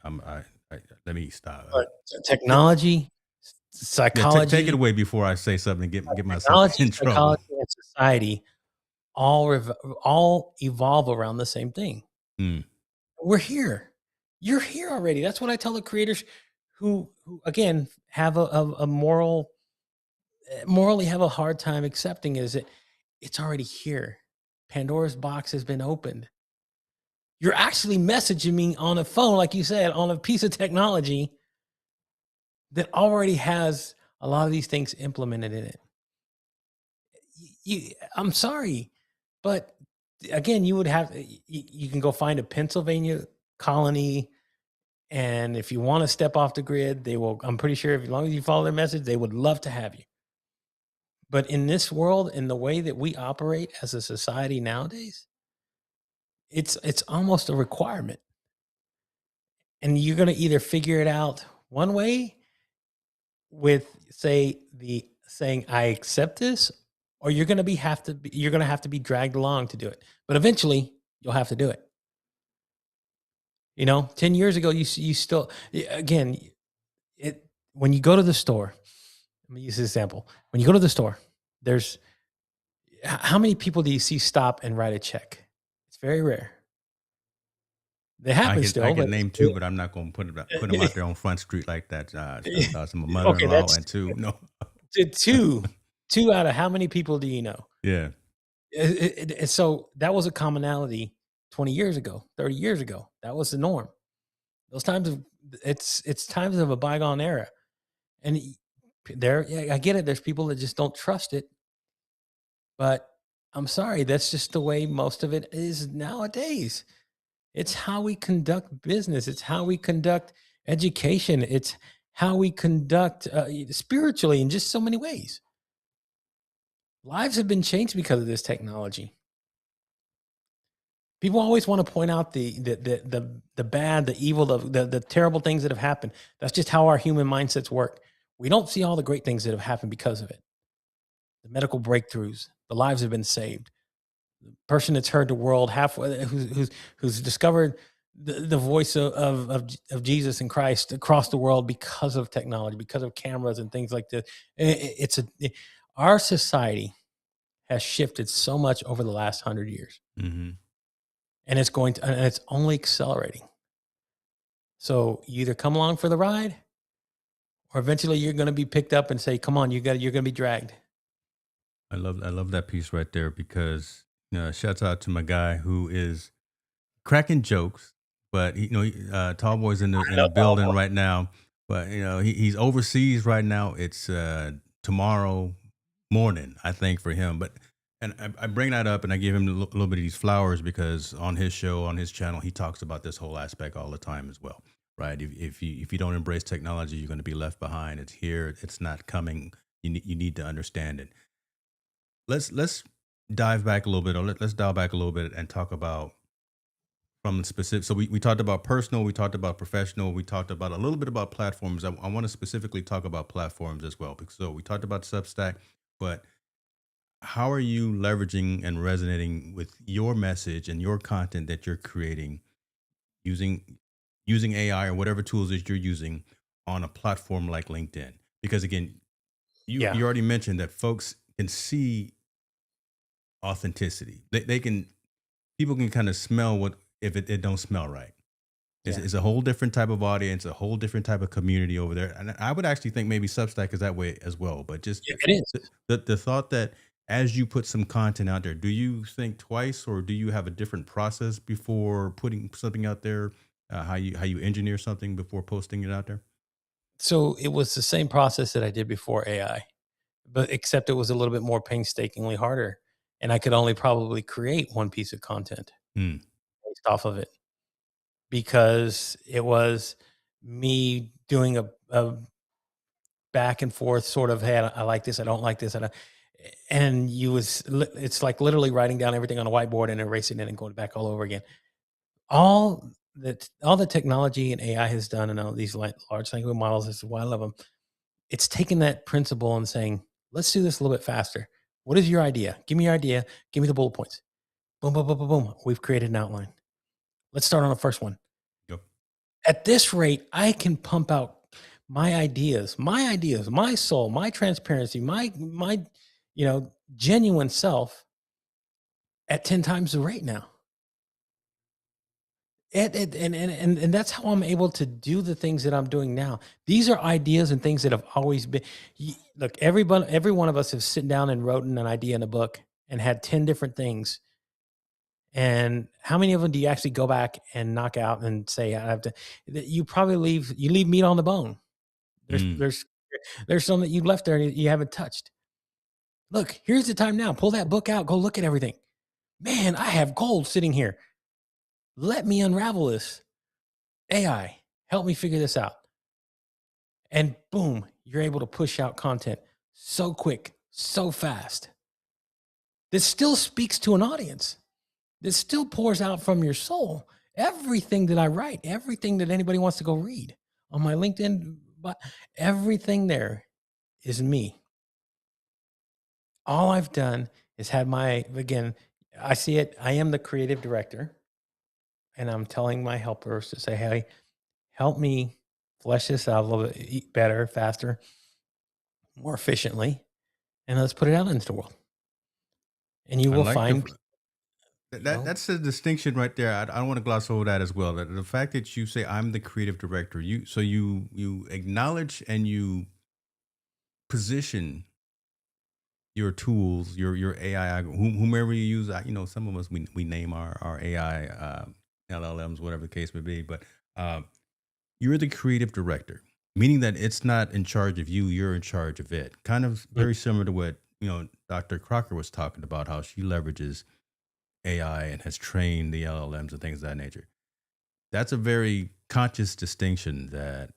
let me stop. But T- technology, yeah, take it psychology, away before I say something and get myself technology, in trouble. psychology, and society all evolve around the same thing. Mm, We're here. You're here already. That's what I tell the creators who again have a morally have a hard time accepting is that it's already here. Pandora's box has been opened. You're actually messaging me on a phone, like you said, on a piece of technology that already has a lot of these things implemented in it. I'm sorry, but again, you would have you can go find a Pennsylvania colony, and if you want to step off the grid, they will. I'm pretty sure, if as long as you follow their message, they would love to have you. But in this world, in the way that we operate as a society nowadays, it's almost a requirement, and you're going to either figure it out one way with say the saying I accept this, or you're going to have to be dragged along to do it. But eventually, you'll have to do it. 10 years ago, you still again it when you go to the store. Let me use this example. When you go to the store, there's how many people do you see stop and write a check? It's very rare. They I happen can I still, can but name two, but I'm not going to put them out there on Front Street like that. So my okay, mother-in-law that's and two. No, two. Two out of how many people do you know? yeah, So that was a commonality 20 years ago, 30 years ago. That was the norm. Those times of it's times of a bygone era. And there, yeah, I get it. There's people that just don't trust it, but I'm sorry, that's just the way most of it is nowadays. It's how we conduct business. It's how we conduct education. It's how we conduct spiritually in just so many ways. Lives have been changed because of this technology. People always want to point out the bad, the evil, the terrible things that have happened. That's just how our human mindsets work. We don't see all the great things that have happened because of it. The medical breakthroughs, the lives have been saved. The person that's heard the world halfway, who's discovered the voice of Jesus and Christ across the world because of technology, because of cameras and things like this. Our society has shifted so much over the last 100 years, hmm and it's only accelerating. So you either come along for the ride, or eventually you're going to be picked up and say, "Come on, you're going to be dragged." I love that piece right there because shouts out to my guy who is cracking jokes, but Tall Boy's in I the know, Paul. building right now. But he's overseas right now. It's tomorrow morning, I think, for him. But and I bring that up and I give him a little bit of these flowers because on his show, on his channel, he talks about this whole aspect all the time as well. Right? If you don't embrace technology, you're going to be left behind. It's here. It's not coming. You need to understand it. Let's dive back a little bit, or let's dial back a little bit and talk about from the specific. So we talked about personal, we talked about professional, we talked about a little bit about platforms. I want to specifically talk about platforms as well. Because so we talked about Substack, but how are you leveraging and resonating with your message and your content that you're creating using AI or whatever tools that you're using on a platform like LinkedIn? Because again, you Yeah. you already mentioned that folks can see authenticity. They can people can kind of smell what if it don't smell right. It's, Yeah. it's a whole different type of audience, a whole different type of community over there. And I would actually think maybe Substack is that way as well. But just Yeah, it is. the thought that as you put some content out there, do you think twice or do you have a different process before putting something out there? How you engineer something before posting it out there? So it was the same process that I did before AI, but except it was a little bit more painstakingly harder. And I could only probably create one piece of content Hmm. based off of it, because it was me doing a back and forth sort of, hey, I like this, I don't like this, and it's like literally writing down everything on a whiteboard and erasing it and going back all over again. All the technology and AI has done, and all these large language models, this is why I love them. It's taking that principle and saying, let's do this a little bit faster. What is your idea? Give me your idea. Give me the bullet points. Boom, boom, boom, boom, boom. We've created an outline. Let's start on the first one. Yep. At this rate, I can pump out my ideas, my soul, my transparency, my genuine self at 10 times the rate now. And that's how I'm able to do the things that I'm doing now. These are ideas and things that have always been. Look, every one of us have sit down and written an idea in a book and had 10 different things. And how many of them do you actually go back and knock out and say, I have to? You probably leave meat on the bone. There's Mm. there's there's some that you left there and you haven't touched. Look, here's the time now. Pull that book out. Go look at everything. man, I have gold sitting here. Let me unravel this. AI, help me figure this out. And boom, you're able to push out content so quick, so fast. This still speaks to an audience. This still pours out from your soul. Everything that I write, everything that anybody wants to go read on my LinkedIn, but everything there is me. All I've done is had again, I see it. I am the creative director, and I'm telling my helpers to say, hey, help me flesh this out a little bit better, faster, more efficiently, and let's put it out into the world. And you I will like the find, you know, that's the distinction right there. I don't want to gloss over that as well. That the fact that you say I'm the creative director, you acknowledge and you position your tools, your AI, whomever you use. Some of us we name our AI LLMs, whatever the case may be. But uh, you're the creative director, meaning that it's not in charge of you. You're in charge of it. Kind of mm, very similar to what Dr. Crocker was talking about, how she leverages AI and has trained the LLMs and things of that nature. That's a very conscious distinction that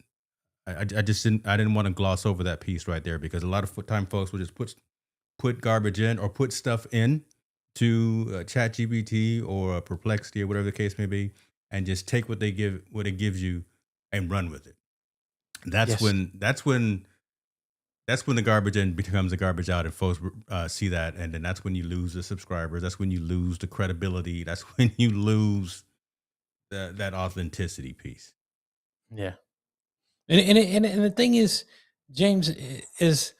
I just didn't want to gloss over that piece right there, because a lot of time folks will just put garbage in or put stuff in to chat gpt or perplexity or whatever the case may be, and just take what it gives you and run with it. that's yes, when that's when that's when the garbage in becomes the garbage out, and folks see that, and then that's when you lose the subscribers, that's when you lose the credibility, that's when you lose that authenticity piece. yeah. And the thing is, James, is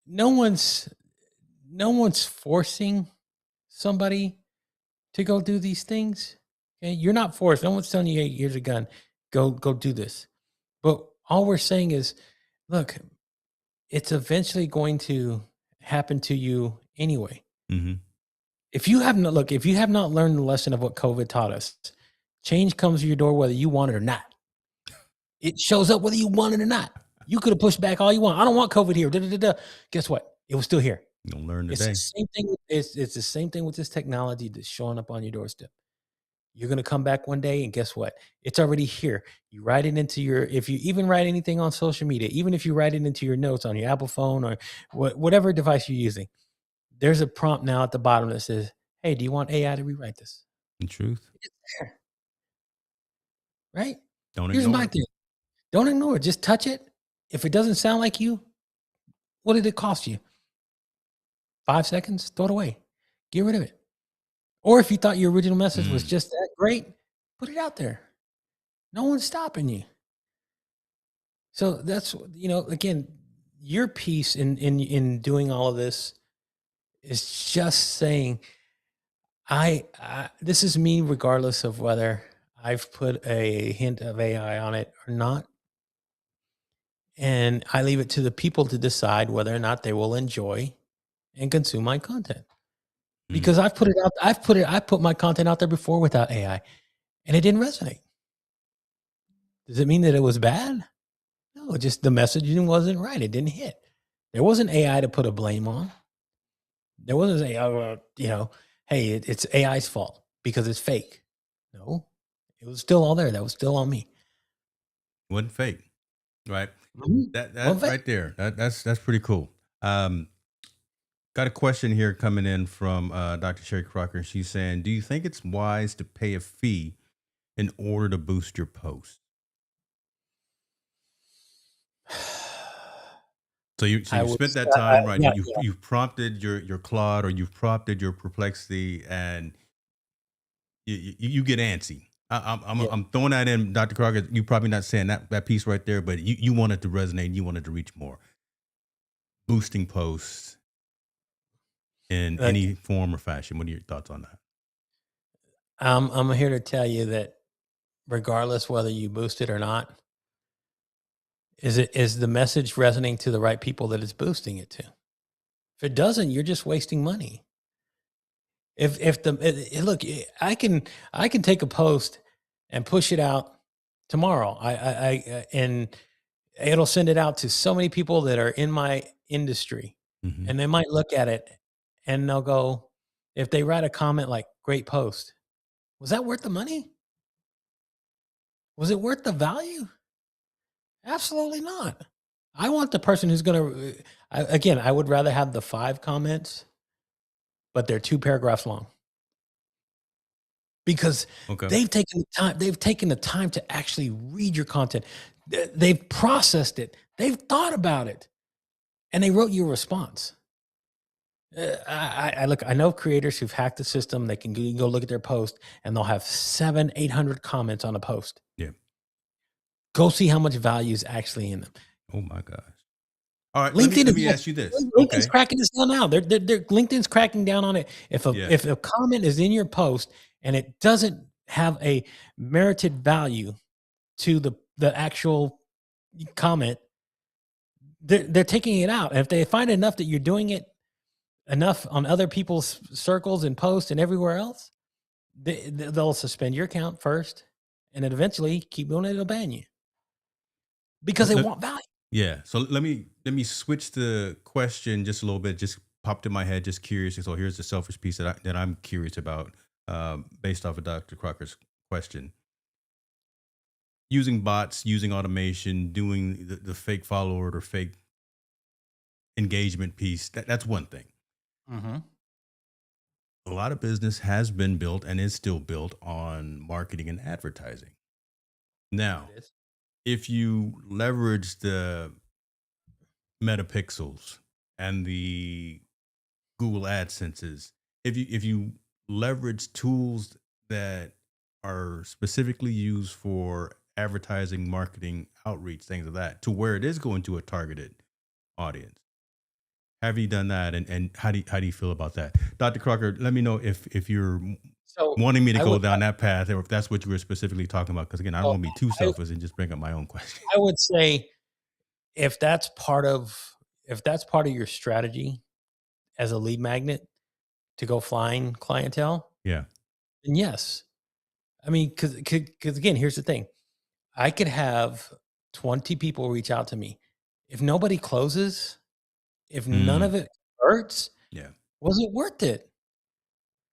no one's no one's forcing somebody to go do these things. Okay? You're not forced. No one's telling you, hey, here's a gun. Go do this. But all we're saying is, look, it's eventually going to happen to you anyway. Hmm. If you have not learned the lesson of what COVID taught us, change comes to your door whether you want it or not. It shows up whether you want it or not. You could have pushed back all you want. I don't want COVID here. Da, da, da, da. Guess what? It was still here. You don't learn It's the today. same thing. It's the same thing with this technology that's showing up on your doorstep. You're gonna come back one day, and guess what? It's already here. You write it into your. If you even write anything on social media, even if you write it into your notes on your Apple phone or whatever device you're using, there's a prompt now at the bottom that says, "Hey, do you want AI to rewrite this?" In truth, It's there, right? don't Here's ignore my it. thing. Don't ignore it. Just touch it. If it doesn't sound like you, what did it cost you? 5 seconds? Throw it away. Get rid of it. Or if you thought your original message was Mm, just that great, put it out there. No one's stopping you. So that's, again, your piece in doing all of this is just saying, I this is me regardless of whether I've put a hint of AI on it or not. And I leave it to the people to decide whether or not they will enjoy and consume my content. mm. Because I put my content out there before without AI and it didn't resonate. Does it mean that it was bad? No, just the messaging wasn't right. It didn't hit. There wasn't AI to put a blame on. There wasn't a, hey, it's AI's fault because it's fake. No, it was still all there. That was still on me. Wasn't fake, right? Mhm. That Wasn't fake. right there, that's pretty cool. um Got a question here coming in from Dr. Sherry Crocker. She's saying, do you think it's wise to pay a fee in order to boost your post? So I you would, spent that time, right? yeah, You've prompted your Claude, or you've prompted your Perplexity, and you get antsy. yeah. I'm throwing that in, Dr. Crocker. You probably not saying that piece right there, but you want it to resonate. You want it to reach more. Boosting posts in Look, any form or fashion. What are your thoughts on that? I'm here to tell you that regardless whether you boost it or not, is the message resonating to the right people that it's boosting it to? If it doesn't, you're just wasting money. If the look, I can take a post and push it out tomorrow. And it'll send it out to so many people that are in my industry, Hmm. and they might look at it and they'll go, if they write a comment like "great post," was that worth the money? Was it worth the value? Absolutely not. I want the person who's going to. Again, I would rather have the 5 comments, but they're 2 paragraphs long because Okay. they've taken the time. They've taken the time to actually read your content. They've processed it. They've thought about it, and they wrote you a response. I look. I know creators who've hacked the system. They can go look at their post, and they'll have 800 comments on a post. Yeah. Go see how much value is actually in them. Oh my gosh. All right. Let me LinkedIn let is me ask you this. LinkedIn's Okay. cracking this down now. LinkedIn's cracking down on it. Yeah. If a comment is in your post and it doesn't have a merited value to the actual comment, they're taking it out. And if they find enough that you're doing it enough on other people's circles and posts and everywhere else, they'll suspend your account first, and then eventually keep doing it. They'll ban you because they Let- want value. yeah. So let me switch the question just a little bit. Just popped in my head. Just curious. So here's the selfish piece that I'm curious about, based off of Dr. Crocker's question. Using bots, using automation, doing the fake follower or fake engagement piece. That's one thing. Mm-hmm. A lot of business has been built and is still built on marketing and advertising. Now, It is. if you leverage the metapixels and the Google AdSenses, if you leverage tools that are specifically used for advertising, marketing, outreach, things of that, to where it is going to a targeted audience. Have you done that, and how do you feel about that, Dr. Crocker? Let me know if you're So wanting me to I go would down that path, or if that's what you were specifically talking about. Because again, I don't well, want to be too I selfish and just bring up my own question. I would say if that's part of your strategy as a lead magnet to go flying clientele, Yeah. then yes. I mean, because again, here's the thing. I could have 20 people reach out to me. If nobody closes, if none Mm, of it hurts, yeah. was it worth it?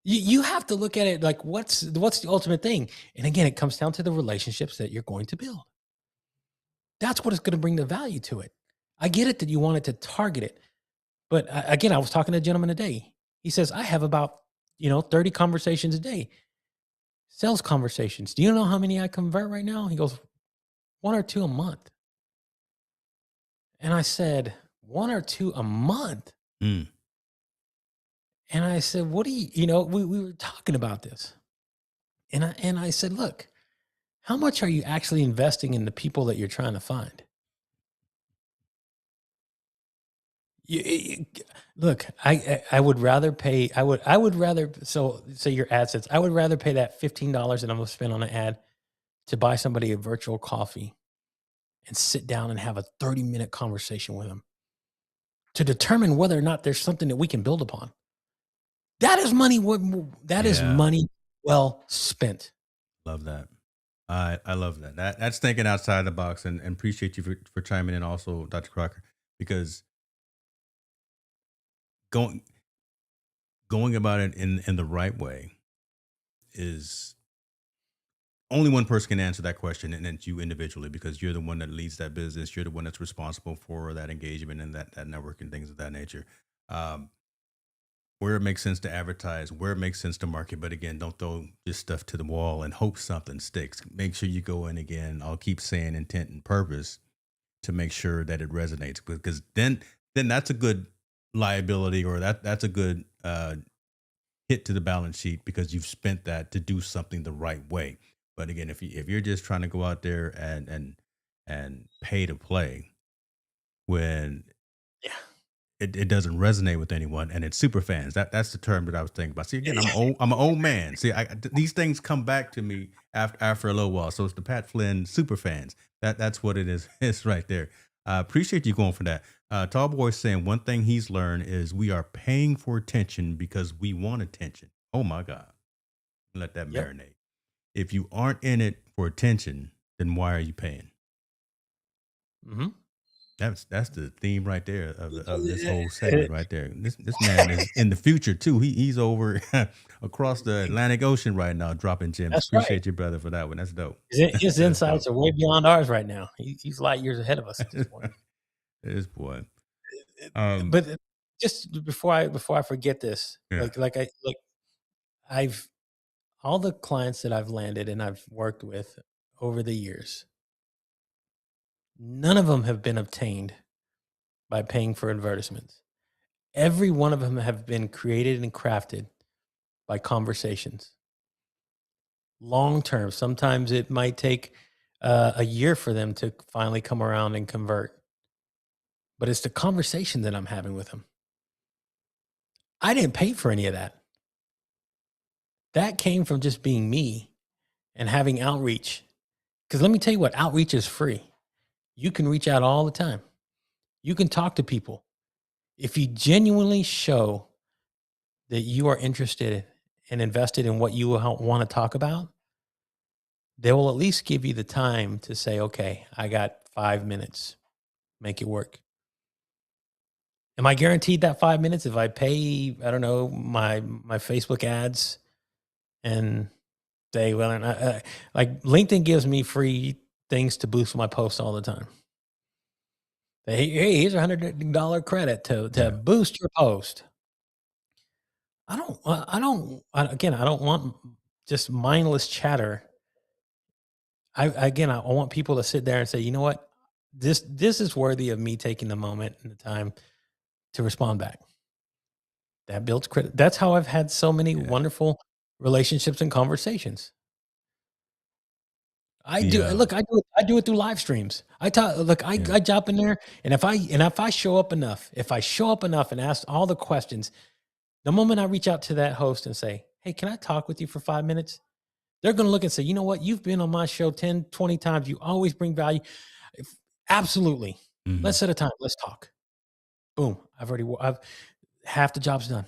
You have to look at it like what's the ultimate thing? And again, it comes down to the relationships that you're going to build. That's what is going to bring the value to it. I get it that you wanted to target it. But again, I was talking to a gentleman today. He says, I have about, 30 conversations a day, sales conversations. Do you know how many I convert right now? He goes, 1 or 2 a month. And I said, 1 or 2 a month. Mm, And I said, what do we were talking about this. And I said, look, how much are you actually investing in the people that you're trying to find? Look, I would rather pay. I would rather so say your AdSense. I would rather pay that $15 that I'm going to spend on an ad to buy somebody a virtual coffee and sit down and have a 30-minute conversation with them to determine whether or not there's something that we can build upon. That is money. That is yeah. money well spent. Love that. I love that. That's thinking outside the box, and appreciate you for chiming in also, Dr. Crocker, because going going about it in the right way is only one person can answer that question, and it's you individually, because you're the one that leads that business. You're the one that's responsible for that engagement and that network and things of that nature. Um, where it makes sense to advertise, where it makes sense to market. But again, don't throw just stuff to the wall and hope something sticks. Make sure you go in again. I'll keep saying intent and purpose to make sure that it resonates, because then that's a good liability, or that's a good hit to the balance sheet, because you've spent that to do something the right way. But again, if you're just trying to go out there and pay to play, when Yeah. it doesn't resonate with anyone, and it's super fans. That's the term that I was thinking about. See, again, I'm an old man. See, these things come back to me after a little while. So it's the Pat Flynn super fans. That's what it is. It's right there. Appreciate you going for that. Tall Boy saying one thing he's learned is we are paying for attention because we want attention. Oh my God. Let that Yep. marinate. If you aren't in it for attention, then why are you paying? Mhm. That's the theme right there of this whole segment right there. This man is in the future too. He's over across the Atlantic Ocean right now dropping gems. That's right. Appreciate you, brother, for that one. That's dope. His That's dope. insights are way beyond ours right now. He's light years ahead of us at this point. This boy. But just before I forget this, Yeah. like I've all the clients that I've landed and I've worked with over the years, none of them have been obtained by paying for advertisements. Every one of them have been created and crafted by conversations. Long term. Sometimes it might take a year for them to finally come around and convert. But it's the conversation that I'm having with them. I didn't pay for any of that. That came from just being me and having outreach. Because let me tell you what, outreach is free. You can reach out all the time. You can talk to people. If you genuinely show that you are interested and invested in what you want to talk about, they will at least give you the time to say, okay, I got 5 minutes, make it work. Am I guaranteed that 5 minutes if I pay, I don't know, my Facebook ads and say, well, and like LinkedIn gives me free things to boost my posts all the time. Hey, here's $100 credit to Yeah. boost your post. Again, I don't want just mindless chatter. I want people to sit there and say, you know what, this is worthy of me taking the moment and the time to respond back. That builds credit. That's how I've had so many Yeah. wonderful relationships and conversations. I The do look, I do it through live streams. I talk look, yeah. I jump in there and if I show up enough, if I show up enough and ask all the questions, the moment I reach out to that host and say, "Hey, can I talk with you for 5 minutes?" They're going to look and say, "You know what? You've been on my show 10, 20 times. You always bring value." If, absolutely. Mhm. Let's set a time. Let's talk. Boom. I've half the job's done.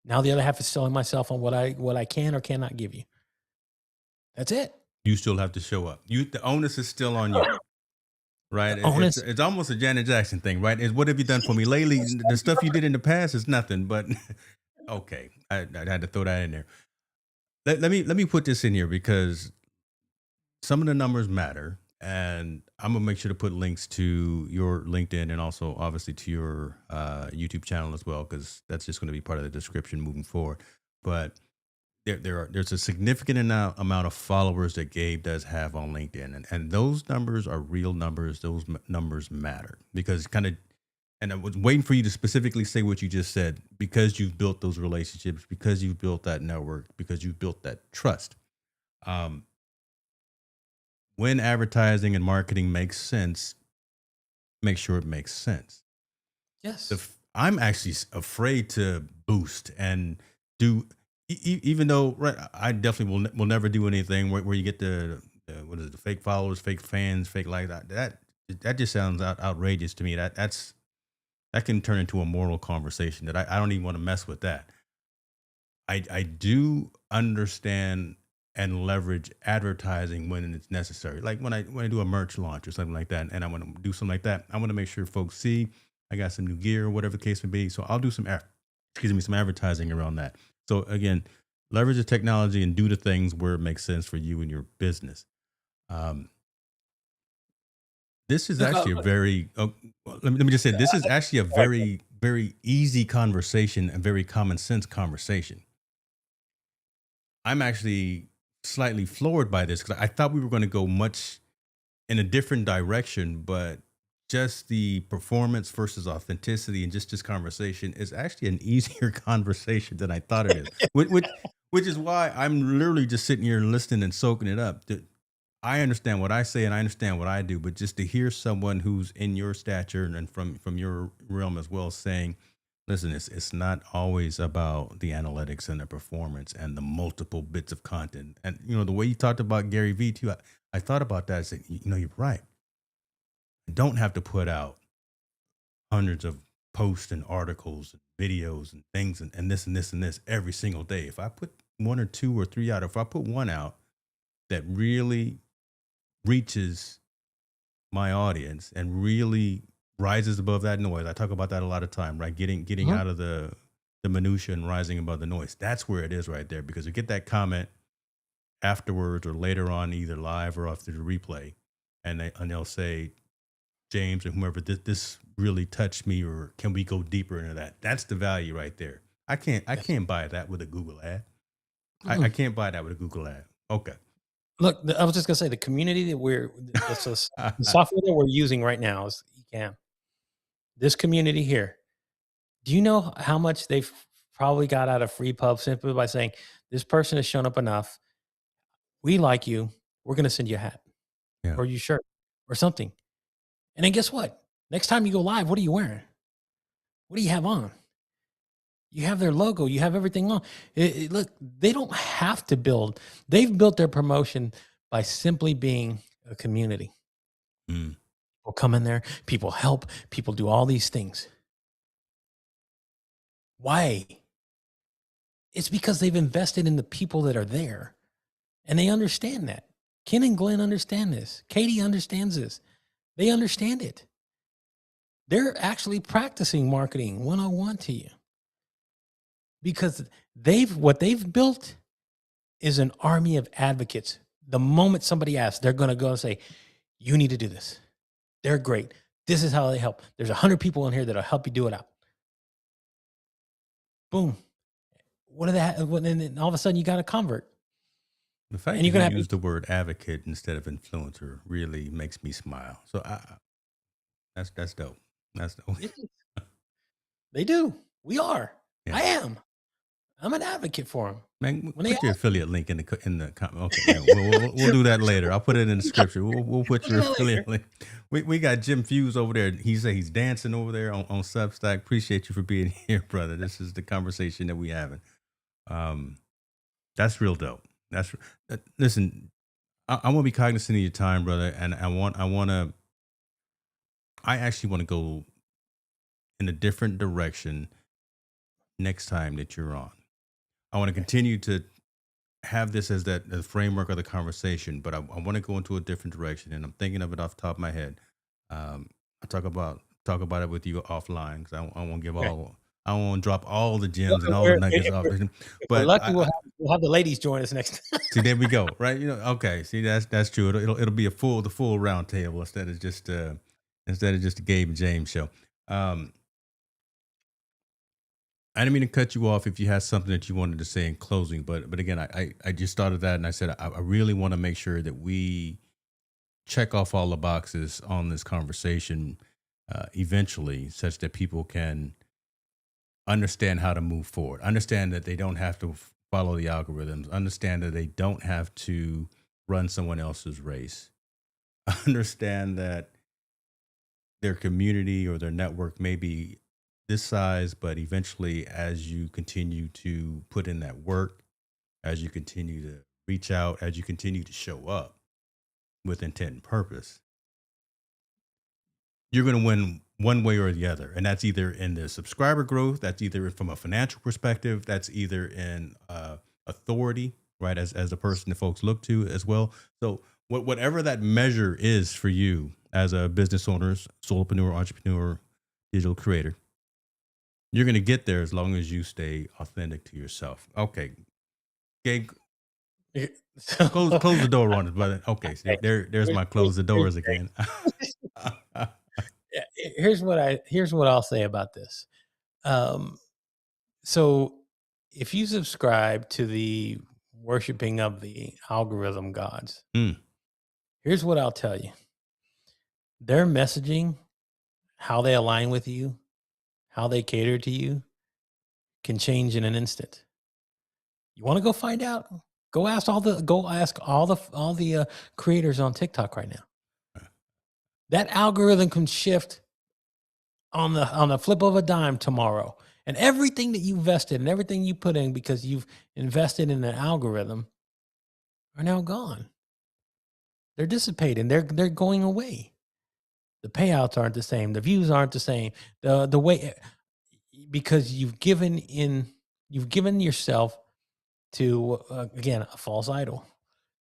Now the other half is selling myself on what I can or cannot give you. That's it. You still have to show up. The onus is still on you. Right, The onus. it's almost a Janet Jackson thing, right? Is what have you done for me lately? The stuff you did in the past is nothing, but okay, I had to throw that in there. Let me put this in here because some of the numbers matter, and I'm gonna make sure to put links to your LinkedIn and also obviously to your YouTube channel as well because that's just going to be part of the description moving forward. But there's a significant amount of followers that Gabe does have on LinkedIn, and those numbers are real numbers. Those numbers matter because kind of, and I was waiting for you to specifically say what you just said because you've built those relationships, because you've built that network, because you've built that trust. Um, when advertising and marketing makes sense, make sure it makes sense. Yes. I'm actually afraid to boost and do, even though right, I definitely will never do anything where you get the what is it, the fake followers, fake fans, fake like that. That just sounds outrageous to me. That can turn into a moral conversation that I don't even want to mess with that. I do understand and leverage advertising when it's necessary. Like when I do a merch launch or something like that, and I want to do something like that, I want to make sure folks see I got some new gear, whatever the case may be. So I'll do some advertising around that. So again, leverage the technology and do the things where it makes sense for you and your business. Um, this is Look, actually a very well, let me just say this is actually a very easy conversation, a very common sense conversation. I'm actually slightly floored by this because I thought we were going to go much in a different direction, but just the performance versus authenticity and just this conversation is actually an easier conversation than I thought it is. Which is why I'm literally just sitting here listening and soaking it up. I understand what I say and I understand what I do, but just to hear someone who's in your stature and from your realm as well saying, listen, it's not always about the analytics and the performance and the multiple bits of content. And the way you talked about Gary Vee too, I thought about that. I said, you're right. I don't have to put out hundreds of posts and articles and videos and things and this and this and this every single day. If I put one or two or three out, if I put one out that really reaches my audience and really rises above that noise. I talk about that a lot of time, right? Getting Mhm. out of the minutia and rising above the noise. That's where it is right there, because you get that comment afterwards or later on, either live or after the replay, and they'll say, James or whomever, this really touched me, or can we go deeper into that? That's the value right there. I Yes. can't buy that with a Google ad. I Mm-mm. can't buy that with a Google ad. Okay. Look, I was just gonna say the community that the software that we're using right now is Ecamm. This community here. Do you know how much they've probably got out of free pub simply by saying this person has shown up enough? We like you. We're gonna send you a hat Yeah. or your shirt or something. And then guess what? Next time you go live, what are you wearing? What do you have on? You have their logo. You have everything on. Look, they don't have to build. They've built their promotion by simply being a community. Mm. People come in there. People help. People do all these things. Why? It's because they've invested in the people that are there, and they understand that. Ken and Glenn understand this. Katie understands this. They understand it. They're actually practicing marketing 101 to you because what they've built is an army of advocates. The moment somebody asks, they're going to go and say, you need to do this. They're great. This is how they help. There's 100 people in here that'll help you do it out. Boom. What are that? And then all of a sudden you got a convert, The fact and that you're you going to use the word advocate instead of influencer really makes me smile. So that's dope. That's dope. have, they do. We are. Yeah. I am. I'm an advocate for them. Man, When they put your ask, affiliate link in the comment. Okay, yeah, we'll do that later. I'll put it in the scripture. We'll put your affiliate link. We got Jim Fuse over there. He said he's dancing over there on Substack. Appreciate you for being here, brother. This is the conversation that we having. Um, that's real dope. Listen. I want to be cognizant of your time, brother, and I actually want to go in a different direction next time that you're on. I want to continue to have this as that the framework of the conversation, but I want to go into a different direction, and I'm thinking of it off the top of my head. I talk about it with you offline because I won't give okay. all. I won't drop all the Well, gems and all the nuggets off. if we're But lucky, we'll have the ladies join us next time. see, there we go. Right? Okay. See, that's true. It'll be the full round table instead of just the Gabe and James show. Um, I didn't mean to cut you off if you had something that you wanted to say in closing, but again, I just started that and I said I really want to make sure that we check off all the boxes on this conversation eventually, such that people can understand how to move forward, understand that they don't have to follow the algorithms, understand that they don't have to run someone else's race, understand that their community or their network may be this size, but eventually, as you continue to put in that work, as you continue to reach out, as you continue to show up with intent and purpose, you're going to win one way or the other. And that's either in the subscriber growth, that's either from a financial perspective, that's either in authority, right? As a person that folks look to as well. So whatever that measure is for you as a business owner, solopreneur, entrepreneur, digital creator, you're going to get there as long as you stay authentic to yourself. Okay. Okay. So, Close the door on it, brother. Okay. See, okay, there's my close the here's doors again. yeah, here's what I'll say about this. Um, so if you subscribe to the worshiping of the algorithm gods, Mm. here's what I'll tell you. Their messaging, how they align with you, how they cater to you can change in an instant. You want to go find out? Go ask all the creators on TikTok right now. That algorithm can shift on the flip of a dime tomorrow. And everything that you invested and everything you put in because you've invested in an algorithm are now gone. They're dissipating. They're going away. The payouts aren't the same. The views aren't the same. The way because you've given yourself to again a false idol.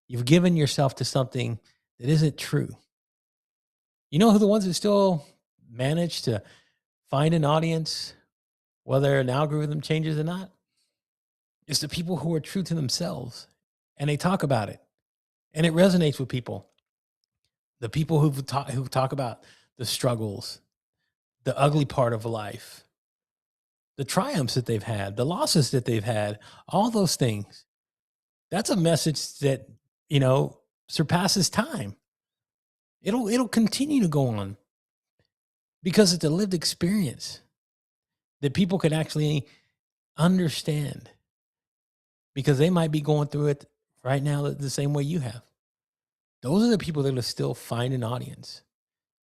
You've given yourself to something that isn't true. You know who the ones that still manage to find an audience, whether an algorithm changes or not? It's the people who are true to themselves and they talk about it and it resonates with people. The people who talk about the struggles, the ugly part of life, the triumphs that they've had, the losses that they've had, all those things. That's a message that, you know, surpasses time. It'll continue to go on because it's a lived experience that people can actually understand because they might be going through it right now the same way you have. Those are the people that will still find an audience.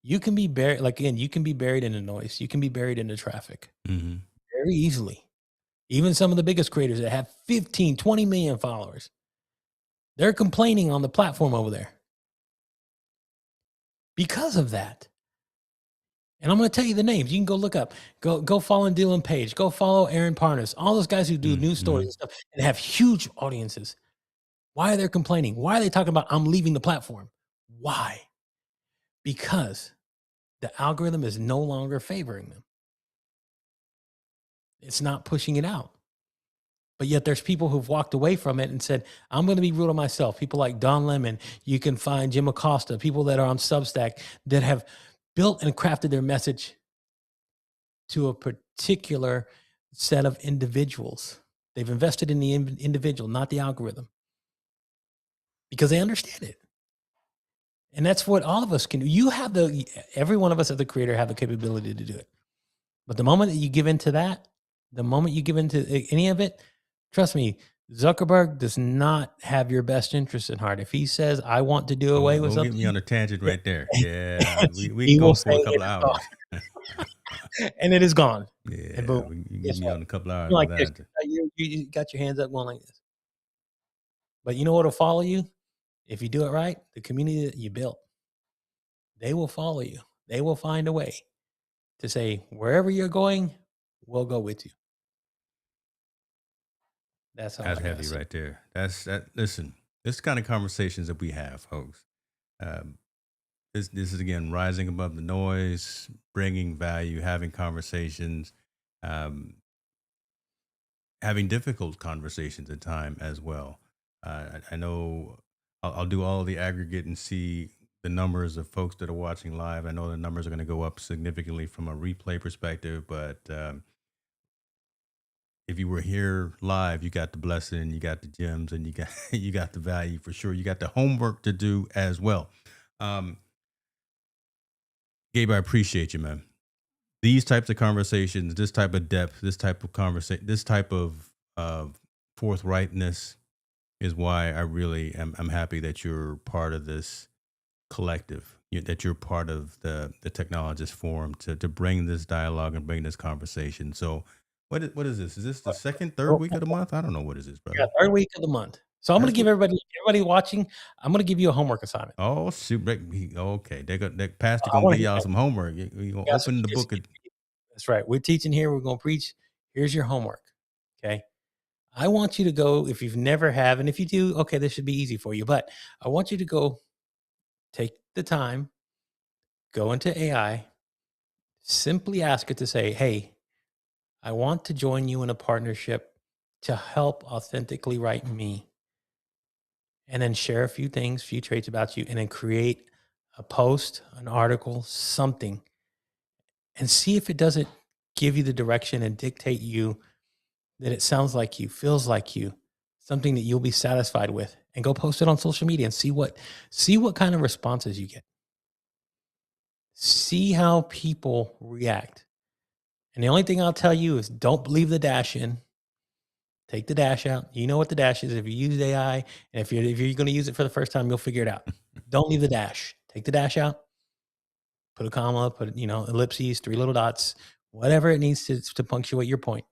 You can be buried, like again, you can be buried in the noise. You can be buried in the traffic Hmm. very easily. Even some of the biggest creators that have 15, 20 million followers, they're complaining on the platform over there because of that. And I'm going to tell you the names. You can go look up. Go follow Dylan Page. Go follow Aaron Parnas. All those guys who do news stories Hmm. and stuff and have huge audiences. Why are they complaining? Why are they talking about I'm leaving the platform? Why? Because the algorithm is no longer favoring them. It's not pushing it out. But yet there's people who've walked away from it and said, I'm going to be real to myself. People like Don Lemon, you can find Jim Acosta, people that are on Substack that have built and crafted their message to a particular set of individuals. They've invested in the individual, not the algorithm, because they understand it. And that's what all of us can do. Every one of us as the creator have the capability to do it. But the moment that you give into that, the moment you give into any of it, trust me, Zuckerberg does not have your best interest in heart. If he says, I want to do away with Don't get me something, on a tangent right there. Yeah, we can he will go say for a it couple of is hours. gone. And it is gone. And Yeah, boom, you can get guess me what? on a couple of hours You're with like this. that. You got your hands up going like this. But you know what will follow you? If you do it right, the community that you built, they will follow you. They will find a way to say, wherever you're going, we'll go with you. That's all That's I got to heavy say. right there. That's that. Listen, this is the kind of conversations that we have, folks. Um, this is again rising above the noise, bringing value, having conversations, um, having difficult conversations at time as well. I know I'll do all the aggregate and see the numbers of folks that are watching live. I know the numbers are going to go up significantly from a replay perspective, but if you were here live, you got the blessing, you got the gems, and you got you got the value for sure. You got the homework to do as well. Um, Gabe, I appreciate you, man. These types of conversations, this type of depth, this type of conversation, this type of forthrightness is why I really am. I'm happy that you're part of this collective. That you're part of the technologist forum to bring this dialogue and bring this conversation. So, what is this? Is this the second, third week of the month? I don't know what is this, Yeah, brother. third week of the month. So I'm going to That's give what. everybody watching, I'm going to give you a homework assignment. Oh shoot! Okay, they got that pastor I gonna want give to y'all hear some homework. You gonna guys. open the book. That's right. We're teaching here. We're going to preach. Here's your homework. Okay. I want you to go, if you've never have, and if you do, okay, this should be easy for you. But I want you to go take the time, go into AI, simply ask it to say, hey, I want to join you in a partnership to help authentically write me. And then share a few things, few traits about you, and then create a post, an article, something, and see if it doesn't give you the direction and dictate you that it sounds like you, feels like you, something that you'll be satisfied with, and go post it on social media and see what kind of responses you get. See how people react. And the only thing I'll tell you is don't leave the dash in. Take the dash out. You know what the dash is. If you use AI, and if you're going to use it for the first time, you'll figure it out. Don't leave the dash. Take the dash out. Put a comma. Put ellipses, three little dots, whatever it needs to punctuate your point.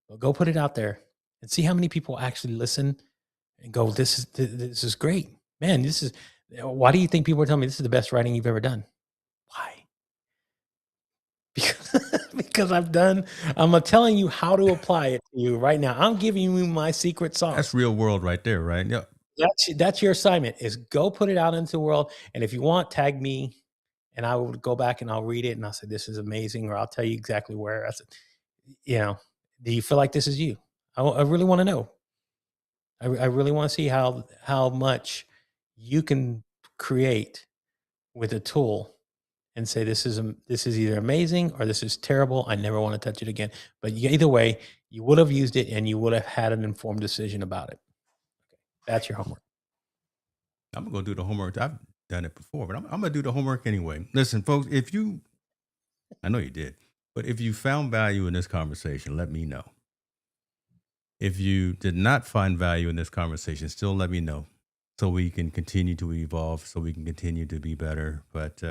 But go put it out there and see how many people actually listen and go. This is great, man. This is. Why do you think people are telling me this is the best writing you've ever done? Why? Because I'm telling you how to apply it to you right now. I'm giving you my secret That's sauce. real world right there, right? Yeah. That's your assignment is go put it out into the world. And if you want, tag me and I would go back and I'll read it and I'll say, "This is amazing," or I'll tell you exactly where. I said, you know, "Do you feel like this is you?" I really want to know. I really want to see how much you can create with a tool and say this is either amazing or this is terrible. I never want to touch it again. But either way, you would have used it and you would have had an informed decision about it. That's your homework. I'm gonna go do the homework. I've done it before, but I'm gonna do the homework anyway. Listen, folks, if you, I know you did, but if you found value in this conversation, let me know. If you did not find value in this conversation, still let me know so we can continue to evolve, so we can continue to be better. But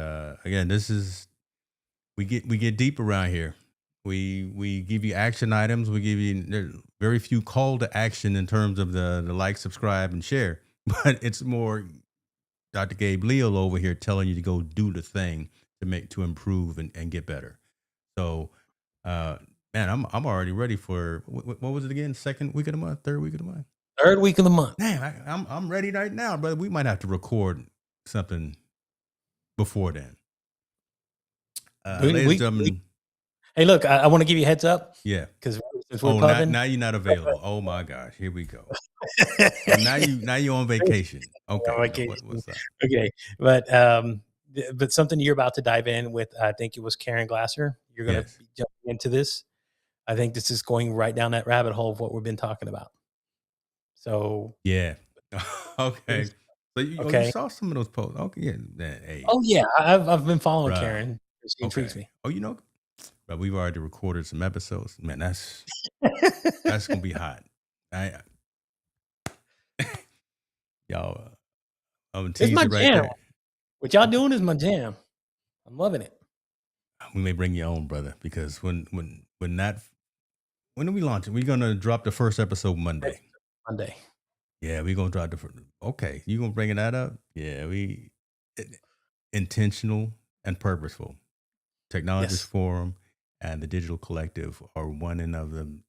again, this is we get deep around here. We give you action items. We give you there's very few call to action in terms of the like, subscribe, and share. But it's more Dr. Gabe Leal over here telling you to go do the thing to improve and get better. So, uh, man, I'm already ready for what was it again? Second week of the month, third week of the month. Third week of the month. Man, I'm ready right now, brother. We might have to record something before then. Ladies and gentlemen, Hey, look, I want to give you a heads up yeah. because since we're Oh, pubbing, now you're not available. Oh my gosh, here we go. Oh, now you're on vacation. Okay, what's up? Okay, but something you're about to dive in with, I think it was Karen Glasser. You're going to Yes. be jumping into this. I think this is going right down that rabbit hole of what we've been talking about. So, Yeah. Okay. So you okay. saw some of those posts. Okay, yeah. Hey, Oh yeah, I've been following bruh. Karen. She intrigues Okay. me. Oh, but we've already recorded some episodes. Man, that's gonna be hot. I y'all, I'm gonna It's tease my it right jam. there. What y'all Okay. doing is my jam. I'm loving it. We may bring you on, brother, because when are we launching? We're gonna drop the first episode Monday. Monday. Yeah, we're gonna drop the first. Okay, you gonna bring that up? Yeah, intentional and purposeful. Technologist Yes. Forum and the Digital Collective are one and of them.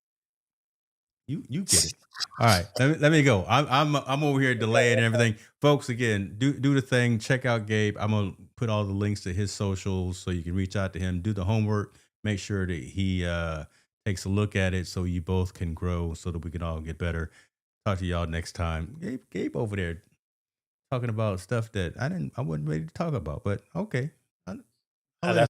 You get it. All right, let me go. I'm over here delaying and everything, folks. Again, do the thing. Check out Gabe. I'm gonna put all the links to his socials so you can reach out to him. Do the homework. Make sure that he takes a look at it so you both can grow, so that we can all get better. Talk to y'all next time. Gabe over there talking about stuff that I wasn't ready to talk about, but okay. I'll let